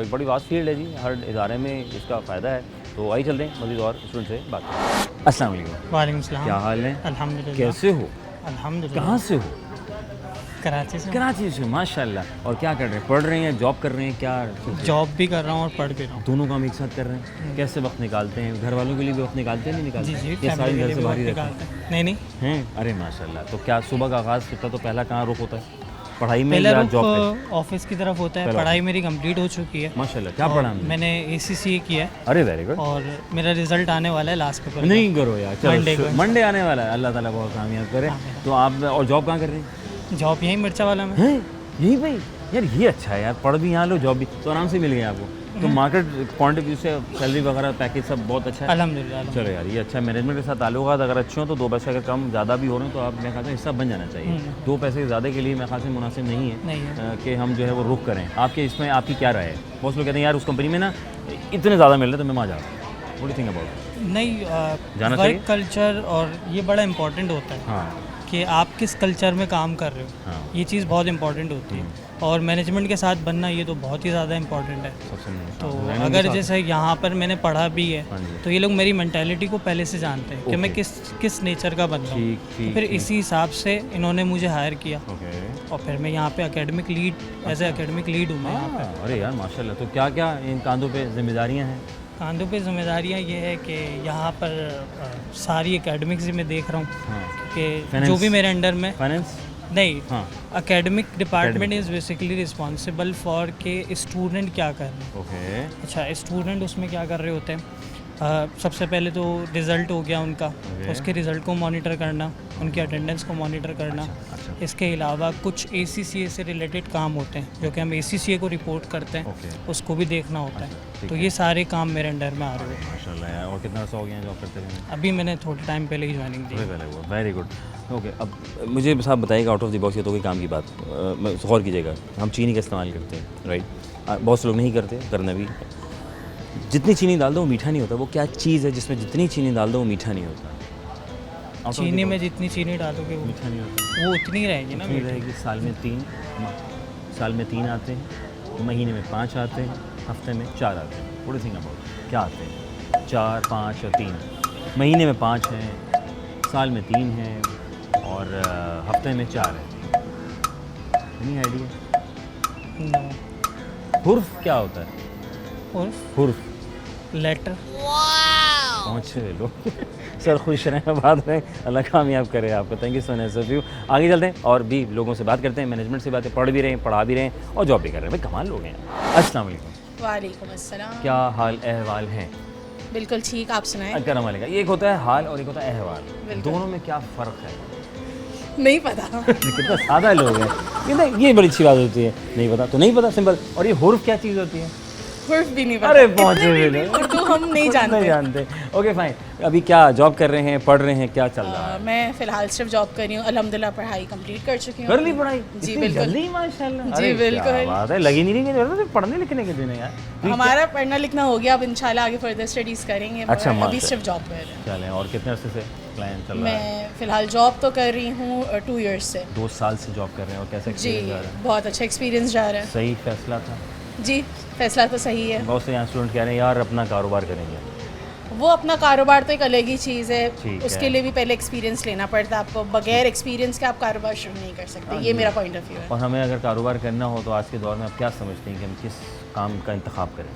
एक बड़ी वास्ट फील्ड है जी, हर इदारे में इसका फ़ायदा है। तो आइए चलते हैं मज़ीद और स्टूडेंट से बात करें। अस्सलाम वालेकुम। वालेकुम सलाम। क्या हाल है? अल्हम्दुलिल्लाह। कैसे हो? अल्हम्दुलिल्लाह। कहाँ से हो? कराची से। कराची से, माशाल्लाह। और क्या कर रहे हैं, पढ़ रहे हैं, जॉब कर रहे हैं, क्या? जॉब भी कर रहा हूँ और पढ़ भी रहा हूँ। दोनों काम एक साथ कर रहे हैं? कैसे वक्त निकालते हैं? घर वालों के लिए भी वक्त निकालते हैं, नहीं निकालते? जी जी, ये सारी फैमिली के घर लिए से भी बाहर ही वक्त रहते हैं? निकालते हैं। नहीं नहीं, हैं? अरे माशाल्लाह। तो क्या सुबह का आगाज़ होता तो पहला कहाँ रुख होता है, पढ़ाई में पहला या रुख जॉब पे? ऑफिस की तरफ होता है। पहला पढ़ाई मेरी कंप्लीट हो चुकी है। माशाल्लाह। क्या और पढ़ा हमने? मैंने ACCA किया है अरे वेरी गुड। और मेरा रिजल्ट आने वाला है लास्ट पेपर। नहीं करो यार, मंडे चलो को। मंडे आने वाला है, अल्लाह ताला बहुत कामयाब करे। तो आप और जॉब कहाँ कर रहे हैं? जॉब यहीं मिर्चा वाला में। हैं यही भाई यार, ये अच्छा है यार, पढ़ भी यहाँ लो, जॉब भी तो आराम से मिल गया आपको। तो मार्केट पॉइंट ऑफ व्यू से सैलरी वगैरह पैकेज सब बहुत अच्छा है? अल्हम्दुलिल्लाह। चलो यार ये अच्छा है। मैनेजमेंट के साथ ताल्लुकात अगर अच्छे हो तो 2 पैसे अगर कम ज़्यादा भी हो रहे हैं तो आप मेरे ख्याल से हिस्सा बन जाना चाहिए। 2 पैसे ज़्यादा के लिए मेरे ख्याल से मुनासिब नहीं है कि हम जो है वो रुख करें। आपके इसमें आपकी क्या राय है? बहुत लोग कहते हैं यार उस कंपनी में ना इतने ज़्यादा मिल रहे तो मैं वहाँ जाऊँ, what do you think about? नहीं, जाना चाहिए? वर्क कल्चर और ये बड़ा इम्पोर्टेंट होता है हाँ कि आप किस कल्चर में काम कर रहे हो। हाँ। ये चीज़ बहुत इंपॉर्टेंट होती है और मैनेजमेंट के साथ बनना ये तो बहुत ही ज़्यादा इम्पोर्टेंट है। सबसे तो हाँ, अगर जैसे यहाँ पर मैंने पढ़ा भी है हाँ जी। तो ये लोग मेरी मेंटालिटी को पहले से जानते हैं कि मैं किस नेचर का बंदा हूँ। ठीक तो ठीक फिर इसी हिसाब से इन्होंने मुझे हायर किया ओके। और फिर मैं यहाँ पे academic lead as a academic lead हूँ मैं यहाँ पे। अरे यार माशाल्लाह। तो क्या क्या इन कांधों पे जिम्मेदारियाँ हैं? कांधों पे जिम्मेदारियाँ ये है कि यहाँ पर सारी एकेडमिक्स ही मैं देख रहा हूँ हाँ। कि जो भी मेरे अंडर में फाइनेंस? नहीं, हाँ। Academic department is basically responsible for के स्टूडेंट क्या कर रहे हैं। ओके। अच्छा, स्टूडेंट उसमें क्या कर रहे होते हैं? सबसे पहले तो रिज़ल्ट हो गया उनका, उसके रिज़ल्ट को मॉनिटर करना, उनकी अटेंडेंस को मॉनिटर करना। इसके अलावा कुछ ACCA से रिलेटेड काम होते हैं जो कि हम ACCA को रिपोर्ट करते हैं, उसको भी देखना होता है। तो ये सारे काम मेरे अंडर में आ रहे हैं। माशाल्लाह यार। और कितना अर्सा हो गया जॉब करते हुए? अभी मैंने थोड़े टाइम पहले ही ज्वाइनिंग दी। Very good. ओके, अब मुझे साहब बताइएगा आउट ऑफ द बॉक्स, ये तो कोई काम की बात, गौर कीजिएगा, हम चीनी का इस्तेमाल करते हैं राइट, बहुत से लोग नहीं करते, करना भी। जितनी चीनी डाल दो वो मीठा नहीं होता, वो क्या चीज़ है जिसमें जितनी चीनी डाल दो वो मीठा नहीं होता? चीनी में जितनी चीनी डालोगे मीठा नहीं होता, वो उतनी रहेगी ना। उतनी रहेगी। साल में 3 आते हैं, महीने में 5 आते हैं, हफ्ते में 4 आते हैं। थोड़ी थिंक अबाउट क्या आते हैं, 4, 5 और 3। महीने में 5 हैं, साल में 3 हैं और हफ्ते में 4 हैं। Any idea? नो। हुर्फ क्या होता है? और हुर्फ लेटर। पहुँचे लोग। सर खुश रहें, बात रहें, अल्लाह कामयाब करे आपको। Thank you so much of you. आगे चलते हैं और भी लोगों से बात करते हैं, मैनेजमेंट से बातें, पढ़ भी रहे हैं, पढ़ा भी रहे हैं और जॉब भी कर रहे हैं। भाई कमाल लोग हैं। अस्सलाम वालेकुम। वालेकुम अस्सलाम। क्या हाल अहवाल हैं? बिल्कुल ठीक, आप सुनाएं। करम वाले का ये एक होता है हाल और एक होता है अहवाल, दोनों में क्या फ़र्क है? नहीं पता। कितना सादा लोग हैं। ये बड़ी अच्छी बात होती है, नहीं पता तो नहीं पता, सिंपल। और ये हुर्फ क्या चीज़ होती है? हुर्फ भी नहीं पता। अरे पहुँचे भी नहीं, उर्दू हम नहीं जानते। Okay fine. अभी क्या जॉब कर रहे हैं, पढ़ रहे हैं, क्या चल रहा है? मैं फ़िलहाल सिर्फ जॉब कर रही हूँ, अल्हम्दुलिल्लाह पढ़ाई कंप्लीट कर चुकी हूँ। कर ली पढ़ाई? जी इतनी बिल्कुल। जल्दी माशाल्लाह। जी, अरे बिल्कुल। क्या बात है, लगी नहीं रही मेरे पढ़ने लिखने के दिन है यार। हमारा पढ़ना लिखना हो गया, अब इंशाल्लाह आगे फर्दर स्टडीज़ करेंगे। अच्छा, अभी माशाल्लाह। सिर्फ जॉब कर रहे हैं। चलें, और कितने अरसे से प्लान चल रहा है? मैं फ़िलहाल जॉब तो कर रही हूँ 2 इयर्स से। 2 साल से जॉब कर रहे हैं और कैसा जी एक्सपीरियंस जा रहा है? बहुत अच्छा एक्सपीरियंस जा रहा है। सही फैसला था? जी फैसला तो सही है। बहुत से यहाँ स्टूडेंट कह रहे हैं यार अपना कारोबार करेंगे। वो अपना कारोबार तो एक अलग ही चीज़ है, ठीक उसके है। लिए भी पहले एक्सपीरियंस लेना पड़ता है आपको। बगैर एक्सपीरियंस के आप कारोबार शुरू नहीं कर सकते, ये मेरा पॉइंट ऑफ व्यू है। और हमें अगर कारोबार करना हो तो आज के दौर में आप क्या समझते हैं कि हम किस काम का इंतखाब करें?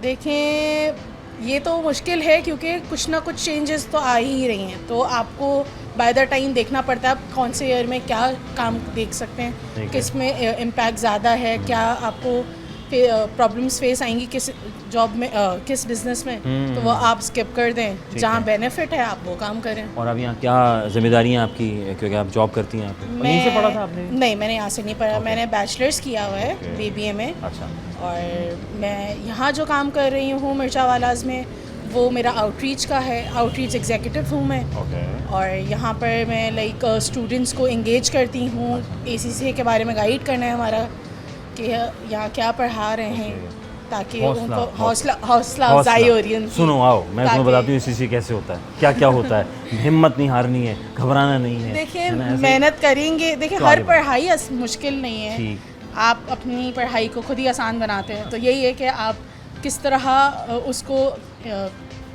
देखें, ये तो मुश्किल है क्योंकि कुछ ना कुछ चेंजेस तो आ ही रही हैं, तो आपको बाय द टाइम देखना पड़ता है आप कौन से ईयर में क्या काम देख सकते ठीक हैं, है। किस में इम्पैक्ट ज़्यादा है, क्या आपको प्रॉब्लम्स फेस आएंगी किस जॉब में, किस बिजनेस में, तो वो आप स्किप कर दें। जहाँ बेनिफिट है आप वो काम करें। और अब यहाँ क्या जिम्मेदारियाँ आपकी, क्योंकि आप जॉब करती हैं यहाँ पे? और यहीं से पढ़ा था आपने? नहीं, मैंने यहाँ से नहीं पढ़ा। मैंने बैचलर्स किया हुआ है BBA में। अच्छा। और मैं यहाँ जो काम कर रही हूँ मिर्चा वालाज में, वो मेरा आउटरीच का है, आउटरीच एग्जीक्यूटिव हूँ मैं। ओके। और यहाँ पर मैं लाइक स्टूडेंट्स को इंगेज करती हूँ, ACCA के बारे में गाइड करना है हमारा कि यहाँ क्या पढ़ा रहे हैं, ताकि उनको हौसला अफजाई हो रही है उनकी। सुनो आओ मैं तुम्हें बताती हूँ CCA कैसे होता है, क्या क्या होता है। हिम्मत नहीं हारनी है, घबराना नहीं है। देखिए, है ना, ऐसे ही? मेहनत करेंगे। देखिए, तो हर आगे बढ़ो। पढ़ाई मुश्किल नहीं है। ठीक। आप अपनी पढ़ाई को खुद ही आसान बनाते हैं, तो यही है कि आप किस तरह उसको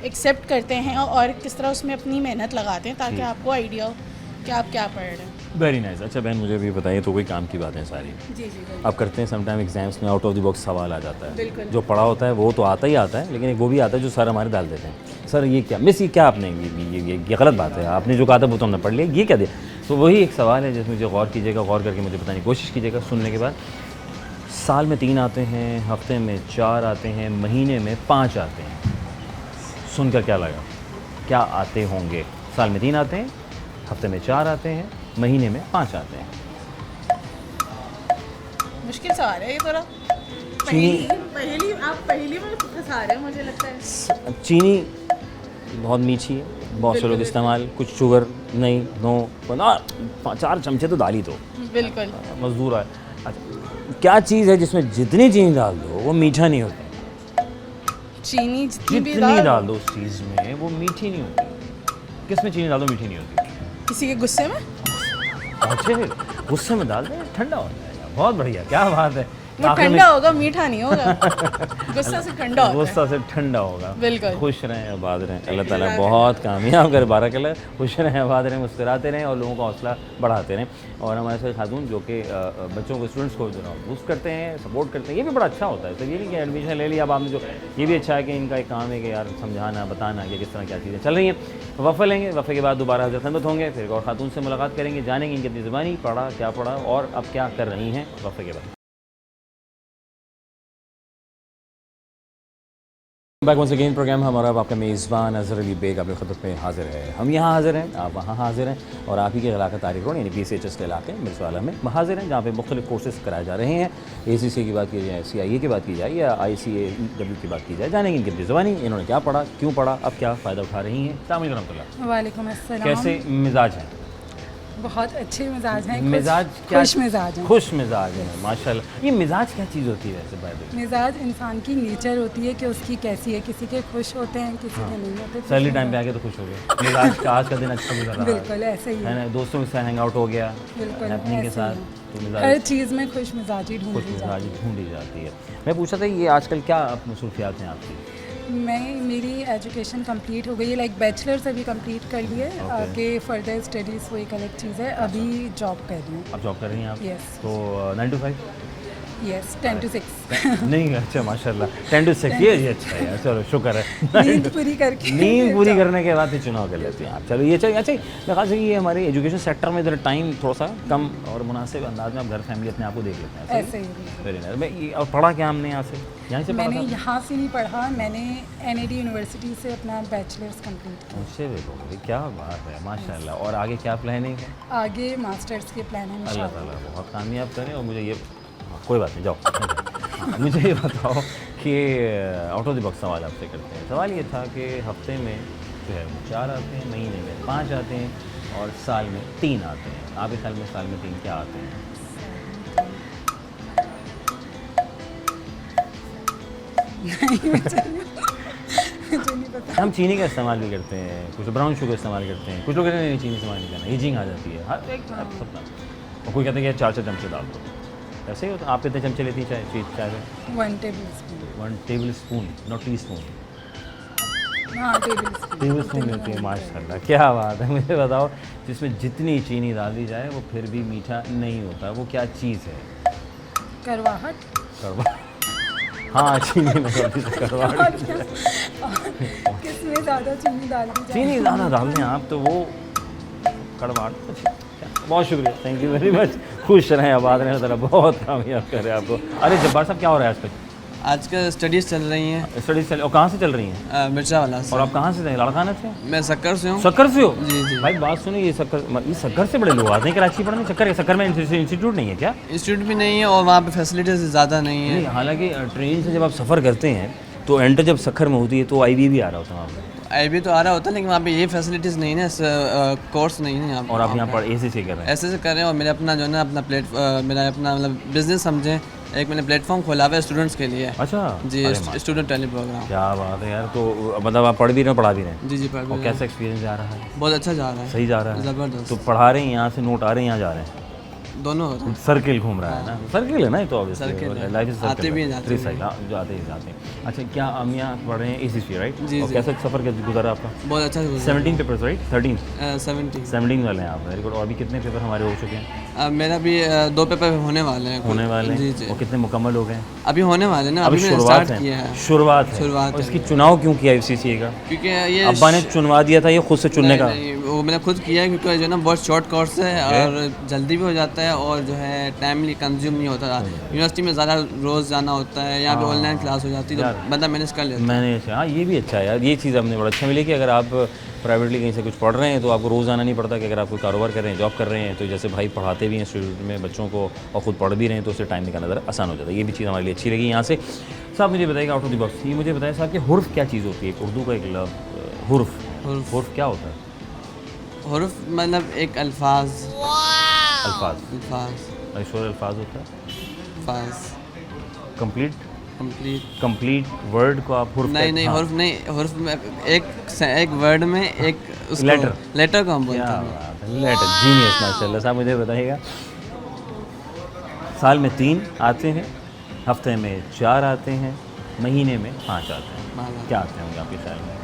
एक्सेप्ट करते हैं और किस तरह उसमें अपनी मेहनत लगाते हैं, ताकि आपको आइडिया हो कि आप क्या पढ़ रहे हैं। Very nice. अच्छा बहन, मुझे भी बताइए, तो कोई काम की बातें सारी जी जी आप करते हैं। समटाइम एग्जाम्स में आउट ऑफ द बॉक्स सवाल आ जाता है, बिल्कुल। जो पढ़ा होता है वो तो आता ही आता है, लेकिन एक वो भी आता है जो सर हमारे डाल देते हैं। सर ये क्या मिस, ये क्या आपने ये गलत बात है, आपने जो कहा था वो तो हमने पढ़ लिया, ये क्या दिया? तो वही एक सवाल है जिसमें मुझे गौर कीजिएगा, गौर करके मुझे बताने की कोशिश कीजिएगा सुनने के बाद। साल में 3 आते हैं, हफ्ते में 4 आते हैं, महीने में 5 आते हैं। सुनकर क्या लगा, क्या आते होंगे? साल में 3 आते हैं, हफ्ते में 4 आते हैं, महीने में 5 आते हैं। मुश्किल सवाल है ये थोड़ा। पहली आप पहली में फंसा रहे हैं मुझे लगता है। चीनी बहुत मीठी है, बहुत से लोग इस्तेमाल, कुछ शुगर नहीं, नो, 4 चमचे तो डाली तो बिल्कुल। मजदूर है। अच्छा, क्या चीज़ है जिसमें जितनी चीनी डाल दो वो मीठा नहीं होता? चीनी जितनी भी जितनी डाल दो उस चीज़ में वो मीठी नहीं होती। किस में चीनी डाल दो मीठी नहीं होती? किसी के गुस्से में। अच्छे गुस्से में डाल दें, ठंडा हो जाएगा। बहुत बढ़िया, क्या बात है। वो ठंडा होगा, मीठा नहीं होगा। गुस्सा से ठंडा होता है। गुस्सा से ठंडा होगा। बिल्कुल। खुश रहें, आबाद रहें, अल्लाह ताला बहुत कामयाब करे, बारक अल्लाह। खुश रहें, आबाद रहें, मुस्कुराते रहें और लोगों का हौसला बढ़ाते रहें। और हमारे साथ खातून जो कि बच्चों को, स्टूडेंट्स को जो है बूस्ट करते हैं, सपोर्ट करते हैं, ये भी बड़ा अच्छा होता है। तो ये नहीं कि एडमिशन ले लिया अब आपने, जो ये भी अच्छा है कि इनका एक काम है कि यार समझाना, बताना कि किस तरह क्या चीज़ें चल रही हैं। वफ़ा लेंगे, वफ़े के बाद दोबारा हाज़िर खिदमत होंगे, फिर और खातून से मुलाकात करेंगे, जानेंगे इनकी अपनी ज़ुबानी, पढ़ा क्या पढ़ा और अब क्या कर रही हैं वफ़े के बाद। बैक वंस अगेन प्रोग्राम हमारा, अब आपका मेज़बान अज़हर अली बेग आपकी खिदमत में हाज़िर है। हम यहाँ हाज़िर हैं, आप वहाँ हाज़िर हैं और आप ही के इलाका तारिक रोड यानी PCHS के इलाके मिर्चवाला में हाज़िर हैं, जहाँ पे मुख्तलिफ कोर्सेज़ कराए जा रहे हैं। ACCA की बात की जाए, CIA की बात की जाए या ICAEW की बात की जाए, जानेंगे इनकी अपनी ज़ुबानी, इन्होंने क्या पढ़ा, क्यों पढ़ा, अब क्या फ़ायदा उठा रही हैं। अस्सलाम वालेकुम रहमतुल्लाह। वालेकुम अस्सलाम। कैसे मिजाज हैं? बहुत अच्छे मिजाज हैं, मिजाज क्या? खुश मिजाज हैं। खुश मिजाज है माशाल्लाह। ये मिजाज क्या चीज़ होती है वैसे बाय द वे? मिजाज इंसान की नेचर होती है कि उसकी कैसी है, किसी के खुश होते हैं, किसी के नहीं होते। सैलरी टाइम पे आके तो खुश हो गए, मिजाज का आज का दिन अच्छा गुजर रहा बिल्कुल ऐसे ही है है, ना, दोस्तों के साथ हैंग आउट हो गया, बिल्कुल हैपनिंग के ऐसे साथ, ही है। तो हर मिजाज चीज़ में खुश मिजाजी खुश ढूंढी मिजाज जाती ढूंढी जाती है। मैं पूछा था ये आजकल क्या मसरूफियात हैं आपकी? है। मेरी एजुकेशन कंप्लीट हो गई है, लाइक बैचलर्स अभी कंप्लीट कर लिए, आगे फर्दर स्टडीज़ वो एक अलग चीज़ है। अभी जॉब कर रही हूँ। आप जॉब कर रही हैं आप? Yes. तो 9 to 5? यस 10 to 6 नहीं, अच्छा माशाल्लाह 10 to 6 ये अच्छा है यार, चलो शुक्र है। नींद पूरी करके नींद पूरी करने के बाद ही चुनाव कर लेते हैं आप। चलो ये चाहिए। अच्छा मेरे ख्याल से ये हमारे एजुकेशन सेक्टर में ज़रा टाइम थोड़ा सा कम और मुनासिब अंदाज में आप घर फैमिली अपने आप को देख लेते हैं। ऐसे ही। Very nice. मैं ये और पढ़ा क्या हमने यहाँ से, यहाँ से पढ़ा मैंने था? यहाँ से नहीं पढ़ा, मैंने NAD यूनिवर्सिटी से अपना बैचलर्स कंप्लीट किया। मुझसे भी बोलिए, क्या बात है माशाल्लाह। और आगे क्या प्लानिंग है? आगे मास्टर्स के प्लान है अल्लाह इंशाल्लाह। ताला बहुत कामयाब करें। और मुझे ये कोई बात नहीं, जाओ। हाँ, मुझे ये बताओ कि आउट ऑफ द बॉक्स सवाल आपसे करते हैं। सवाल ये था कि हफ्ते में जो है 4 आते हैं, महीने में 5 आते हैं और साल में 3 आते हैं। आपके ख्याल में साल में 3 क्या आते हैं? मुझे नहीं पता। हम चीनी का इस्तेमाल भी करते हैं, कुछ ब्राउन शुगर इस्तेमाल करते हैं, कुछ लोग कहते हैं नहीं चीनी इस्तेमाल नहीं करना, ईजिंग आ जाती है हर एक सब। और कोई कहते हैं कि 4 चमचे डाल दो। ऐसे ही होता है। आप कितने चमचे लेती हैं चाय में? 1 table spoon. 1 table spoon, not tea spoon. हाँ टेबल स्पून। टेबल स्पून लेती है, माशाल्लाह क्या बात है। मुझे बताओ जिसमें जितनी चीनी डाल दी जाए वो फिर भी मीठा नहीं होता, वो क्या चीज़ है? करवाहट। करवा हाँ चीनी में गलती से करवाहट। किसमें ज़्यादा चीनी डाल दी जाए? चीनी ज़्यादा डाल दें आप तो वो कड़वाहट। अच्छा, बहुत शुक्रिया, थैंक यू वेरी मच। खुश रहें, आबाद रहें, अल्लाह ताला बहुत कामयाब करे आपको। अरे जब्बार साहब क्या हो रहा है आजकल? आजकल स्टडीज़ चल रही हैं। स्टडीज चल और कहाँ से चल रही हैं? मिर्चा वाला से। और आप कहाँ से थे? लड़खाना से? मैं सक्कर से हूँ। सक्कर से हो? जी जी। भाई बात सुनिए, ये सक्कर से बड़े लोग आते हैं कराची पढ़ने। सक्कर में इंस्टीट्यूट नहीं है क्या? इंस्टीट्यूट भी नहीं है और वहाँ पे फैसिलिटीज़ ज़्यादा नहीं है। नहीं, हालांकि ट्रेन से जब आप सफ़र करते हैं तो एंटर जब सक्खर में होती है तो IB भी आ रहा होता है वहाँ पर। IB तो आ रहा होता है लेकिन वहाँ पे ये फैसिलिटीज़ नहीं है, कोर्स नहीं है यहाँ पे। और आप यहाँ पर AC से कर रहे हैं? ऐसे से कर रहे हैं। और मेरा अपना जो है ना अपना मेरा अपना मतलब बिजनेस समझें, एक मैंने प्लेटफॉर्म खोला हुआ है स्टूडेंट्स के लिए। अच्छा जी, स्टूडेंट टेली प्रोग्राम। क्या बात है यार। तो मतलब आप पढ़ भी रहे हैं, पढ़ा भी रहे हैं? जी जी पढ़ और कैसा एक्सपीरियंस जा रहा है? बहुत अच्छा जा रहा है। सही जा रहा है? ज़बरदस्त। तो पढ़ा रहे हैं यहाँ से, नोट आ रहे हैं यहाँ जा रहे हैं, दोनों हो रहे हैं। सर्किल घूम रहा है ना? सर्किल है ना ये तो सर्किल है। लाइफ इज आते भी हैं, जाते भी हैं। जाते ही जाते हैं। अच्छा क्या हम यहाँ पढ़ रहे हैं ACC राइट? जी, और जी। कैसा सफ़र कैसे गुजरा आपका? बहुत अच्छा 17 पेपर्स राइट? 13 17 17 वाले हैं आप, वेरी गुड। और अभी कितने पेपर हमारे हो चुके हैं? मेरा भी 2 पेपर होने वाले हैं। होने वाले हैं? जी जी। और कितने मुकम्मल हो गए हैं? अभी होने वाले हैं ना, अभी अभी मैंने शुरुआत स्टार्ट किया है। शुरुआत है। शुरुआत और है। इसकी चुनाव क्यों किया FCCA का? क्योंकि ये अब्बा ने चुनवा दिया था, ये खुद से चुनने का? नहीं, वो मैंने खुद किया है क्योंकि जो है ना बहुत शॉर्ट कोर्स है और जल्दी भी हो जाता है और जो है टाइमली कंज्यूम नहीं होता। यूनिवर्सिटी में ज़्यादा रोज़ जाना होता है, यहाँ पे ऑनलाइन क्लास हो जाती है तो बंदा मैनेज कर लेता है। मैंने हाँ ये भी अच्छा है यार, ये चीज़ हमने बड़ा अच्छा मिली कि अगर आप प्राइवेटली कहीं से कुछ पढ़ रहे हैं तो आपको रोज़ आना नहीं पड़ता। कि अगर आप कोई कारोबार कर रहे हैं, जॉब कर रहे हैं, तो जैसे भाई पढ़ाते भी हैं इंस्टीट्यूट में बच्चों को और ख़ुद पढ़ भी रहे हैं तो उससे टाइम निकालना ज़रा आसान हो जाता है। ये भी चीज़ हमारे लिए अच्छी लगी यहाँ से। साहब मुझे बताइएगा आउट ऑफ द बॉक्स, ये मुझे बताएं साहब कि हुर्फ क्या चीज़ होती है? उर्दू का एक हुर्फ क्या होता है? हुर्फ मतलब एक अल्फाज ऐश्वर्य अल्फाज होता है। कंप्लीट वर्ड को आप हुर्फ नहीं नहीं, हुर्फ नहीं, हुर्फ में एक वर्ड में एक लेटर को हम बोलते हैं। लेटर, जीनियस माशाल्लाह। साहब मुझे बताइएगा साल में 3 आते हैं, हफ्ते में 4 आते हैं, महीने में 5 आते हैं। क्या आते होंगे आपके ख्याल में?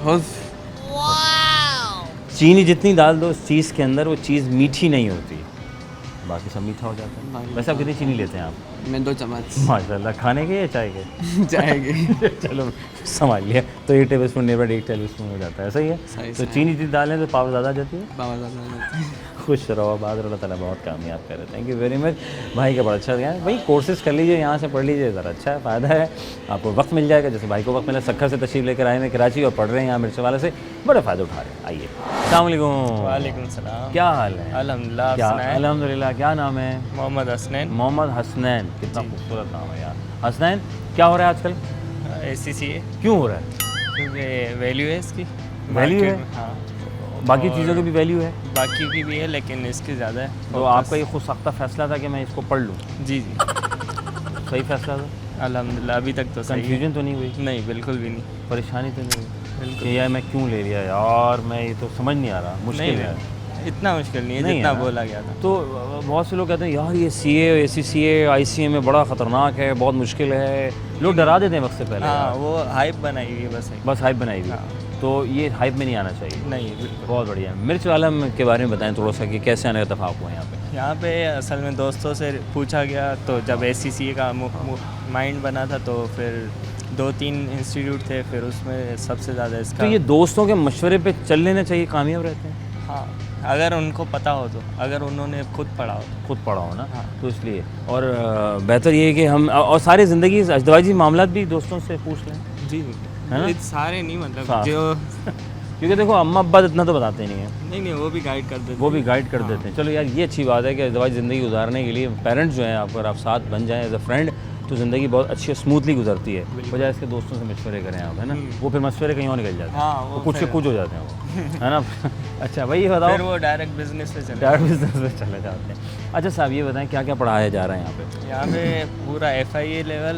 हुर्फ। चीनी जितनी डाल दो उस चीज़ के अंदर वो चीज़ मीठी नहीं होती, बाकी सब मीठा हो जाता है। वैसे आप कितनी चीनी लेते हैं आप? मैं 2 चम्मच। माशाल्लाह। खाने के या चाय के? चाय के। चलो संभाल लिया। तो 1 table spoon neighbour 1 table spoon हो जाता है, सही है। सही तो चीनी जितनी डालें तो पावर ज़्यादा आ जाती है। पावर ज़्यादा आ जाती है। खुश रहो, आबाद रहो, अल्लाह ताला बहुत कामयाब करे। थैंक यू वेरी मच भाई का बड़ा अच्छा गया भाई। कोर्सेज कर लीजिए, यहाँ से पढ़ लीजिए, ज़रा अच्छा है, फ़ायदा है, आपको वक्त मिल जाएगा। जैसे भाई को वक्त मिला, सक्खर से तशरीफ़ लेकर आए हैं कराची और पढ़ रहे हैं यहाँ मिर्च वाले से, बड़ा फ़ायदा उठा रहे हैं। आइए, अस्सलाम वालेकुम। वालेकुम सलाम। क्या हाल है? अल्हम्दुलिल्लाह। क्या अल्हम्दुलिल्लाह। क्या नाम है? मोहम्मद हसनैन। मोहम्मद हसनैन, कितना खूबसूरत नाम है यार। हसनैन, क्या हो रहा है आजकल? ACCA। क्यों हो रहा है? क्योंकि वैल्यू है इसकी, वैल्यू है? हाँ। बाकी चीज़ों की भी वैल्यू है, बाकी की भी है लेकिन इसकी ज़्यादा है। तो आपका ये खुद सख्ता फैसला था कि मैं इसको पढ़ लूँ, जी जी, सही फैसला था? अल्हम्दुलिल्लाह अभी तक तो सही है। कन्फ्यूजन तो नहीं हुई, नहीं बिल्कुल भी नहीं। परेशानी तो नहीं हुई कि यार मैं क्यों ले लिया यार, मैं ये तो समझ नहीं आ रहा, मुश्किल है? इतना मुश्किल नहीं है नहीं जितना है ना? बोला गया था। तो बहुत से लोग कहते हैं यार ये CA ACCA ICA में बड़ा ख़तरनाक है, बहुत मुश्किल है, लोग डरा देते हैं वक्त से पहले। हाँ, वो हाइप बनाई हुई है बस एक। बस हाइप बनाई हुई, तो ये हाइप में नहीं आना चाहिए। नहीं बिल्कुल। बहुत बढ़िया। मिर्च आलम के बारे में बताएं थोड़ा सा कि कैसे आने का इत्तेफाक हुआ यहाँ पे? यहाँ पे असल में दोस्तों से पूछा गया, तो जब ACCA का माइंड बना था तो फिर 2-3 इंस्टीट्यूट थे, फिर उसमें सबसे ज़्यादा इसका। तो ये दोस्तों के मशवरे पे चल लेना चाहिए, कामयाब रहते हैं? हाँ, अगर उनको पता हो तो, अगर उन्होंने खुद पढ़ा हो तो। खुद पढ़ा हो ना, तो इसलिए। और बेहतर ये है कि हम और सारी ज़िंदगी अजदवाजी मामलात भी दोस्तों से पूछ लें, जी है ना? सारे नहीं मतलब हाँ। जो क्योंकि देखो अम्मा अब्बा इतना तो बताते नहीं हैं, नहीं वो भी गाइड कर देते, वो भी गाइड कर देते हैं। चलो यार ये अच्छी बात है कि अजदवाजी ज़िंदगी गुजारने के लिए पेरेंट्स जो हैं, अगर आप साथ बन जाएँ एज अ फ्रेंड, तो ज़िंदगी बहुत अच्छी स्मूथली गुजरती है, बजाय इसके दोस्तों से मशवरे करें आप, है ना? वो फिर मशवरे कहीं और निकल जाते हैं, हाँ, वो कुछ से कुछ हो जाते हैं वो, है ना? अच्छा भाई ये बताओ, फिर वो डायरेक्ट बिजनेस पे चले। डायरेक्ट बिजनेस में चले जाते हैं। अच्छा साहब ये बताएं क्या क्या पढ़ाया जा रहा है यहाँ पे? यहाँ पे पूरा FIA लेवल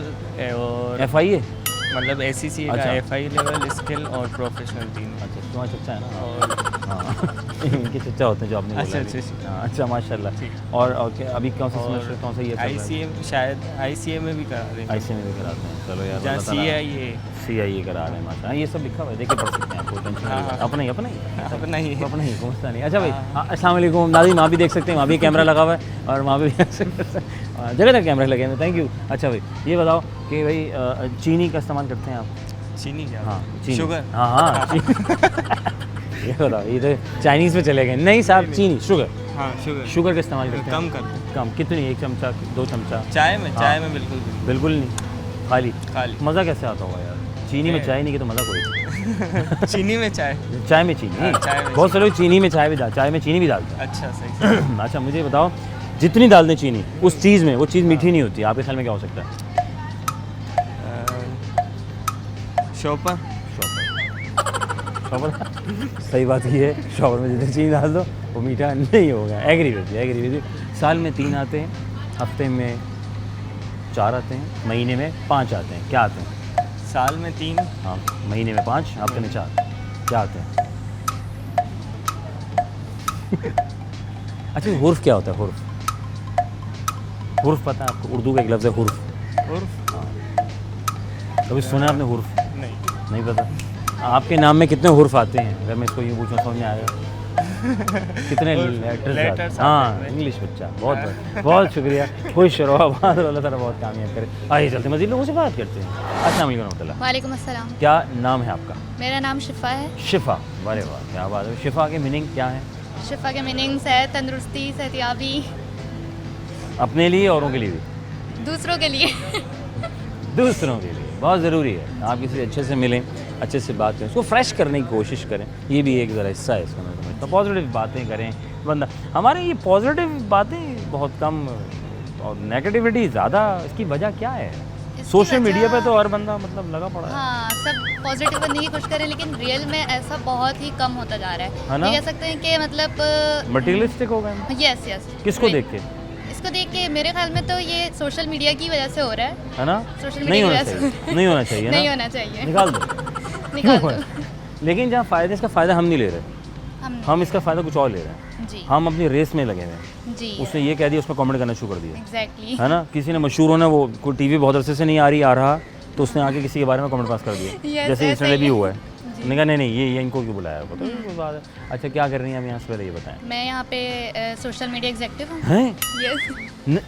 और FIA मतलब ACCA का अच्छा। FIA लेवल, स्किल और प्रोफेशनल तीन। अच्छा तुम्हारा चच्चा है ना? और हाँ इनके चच्चा होते हैं जो आपने बोला अच्छा, अभी। अच्छा। हाँ, अच्छा माशाल्लाह। और क्या अभी कौन सा सेमेस्टर, कौन सा ये ICA शायद ICA में भी करा रहे हैं, ICA में भी कराते हैं? चलो यार जहाँ अल्लाह ताला CIA CIA करा रहे हैं माशा, ये सब लिखा हुआ है, देखिए पढ़ सकते हैं, कोई टेंशन नहीं, अपना ही अपना ही अपना ही पहुँचता नहीं। अच्छा भाई अस्सलाम वालेकुम नाज़रीन, वहाँ भी देख सकते हैं, वहाँ भी कैमरा लगा हुआ है और वहाँ भी जगह जगह कैमरे लगे हैं, थैंक यू। अच्छा भाई ये बताओ कि भाई चीनी का इस्तेमाल करते हैं आप? चीनी क्या? हाँ चीनी, शुगर? हाँ ये बताओ, ये तो चाइनीज़ में चले गए। नहीं साहब चीनी, शुगर। हाँ शुगर। शुगर का इस्तेमाल करते हैं? कम करते हैं। कम कितनी? 1 चमचा 2 चमचा? चाय में? हाँ। चाय में बिल्कुल भी बिल्कुल नहीं, खाली? मज़ा कैसे आता होगा यार? चीनी में चाय नहीं कि तो मज़ा कोई चीनी में चाय? चाय में चीनी नहीं, चाय में बहुत से लोग चीनी में चाय भी चाय में चीनी भी डालते हैं। अच्छा सही। अच्छा मुझे बताओ, जितनी डाल दें चीनी उस चीज़ में, वो चीज़ मीठी नहीं होती, आपके ख्याल में क्या हो सकता है? शॉपर। शॉपर सही बात ये है, शॉपर में जितनी चीनी डाल दो वो मीठा नहीं होगा। Agree with you. साल में 3 आते हैं, हफ्ते में 4 आते हैं, महीने में 5 आते हैं, क्या आते हैं? साल में 3, हाँ महीने में 5, हफ्ते में 4, क्या आते हैं? अच्छा हुर्फ क्या होता है? हुर्फ पता है आपको? उर्दू का एक लफ्ज़ है हुर्फ। उर्फ? कभी सुना है आपने हुर्फ? नहीं पता। आपके नाम में कितने हुर्फ आते हैं अगर मैं इसको यूँ पूछूँ, समझ में आएगा? कितने लेटर्स आते हैं? हाँ इंग्लिश बच्चा, बहुत शुक्रिया, खुश रहो, आबाद रहो, अल्लाह ताला बहुत कामयाब करे। आइए चलते मज़ीद लोगों से बात करते हैं। अस्सलाम वालेकुम रहमतुल्लाह। वालेकुम अस्सलाम। क्या नाम है आपका? मेरा नाम शिफ़ा है। शिफ़ा, वाह क्या बात है। शिफ़ा के मीनिंग क्या है? शिफ़ा के मीनिंग्स है तंदुरुस्ती, सेहतियाबी। अपने लिए, औरों के लिए भी? दूसरों के लिए। दूसरों के लिए बहुत ज़रूरी है, आप किसी अच्छे से मिलें, अच्छे से बात करें, उसको फ्रेश करने की कोशिश करें, ये भी एक ज़रा हिस्सा है इसका। मैं समझता हूँ पॉजिटिव बातें करें बंदा। हमारे ये पॉजिटिव बातें बहुत कम और नेगेटिविटी ज़्यादा, इसकी वजह क्या है? सोशल मीडिया पे तो हर बंदा मतलब लगा पड़ा है। हाँ सब पॉजिटिव बनने की कोशिश करें, लेकिन रियल में ऐसा बहुत ही कम होता जा रहा है। ना? ये कह सकते हैं कि मतलब मटेरियलिस्टिक हो गए। यस। किसको देख के? इसको देख के मेरे ख्याल में तो ये सोशल मीडिया की वजह से हो रहा है ना? सोशल नहीं मीडिया होना चाहिए, नहीं होना चाहिए, नहीं होना चाहिए, निकाल दो निकाल दो। लेकिन जहाँ फ़ायदा, इसका फ़ायदा हम नहीं ले रहे, हम इसका फ़ायदा कुछ और ले रहे हैं जी। हम अपनी रेस में लगे हुए हैं जी। उसने ये कह दिया, उसमें कमेंट करना शुरू कर दिया, एग्जैक्टली है ना? किसी ने मशहूर होना, वो कोई टीवी बहुत अरसे से नहीं आ रहा, तो उसने आके किसी के बारे में कमेंट पास कर दिया। जैसे इंस्टेंटली भी हुआ है, मैंने कहा नहीं ये इनको क्यों बुलाया? कोई बात है। अच्छा क्या कर रही हैं आप यहाँ से, पहले ये बताएं। मैं यहाँ पे सोशल मीडिया एग्जेक्टिव हूँ। हैं? यस।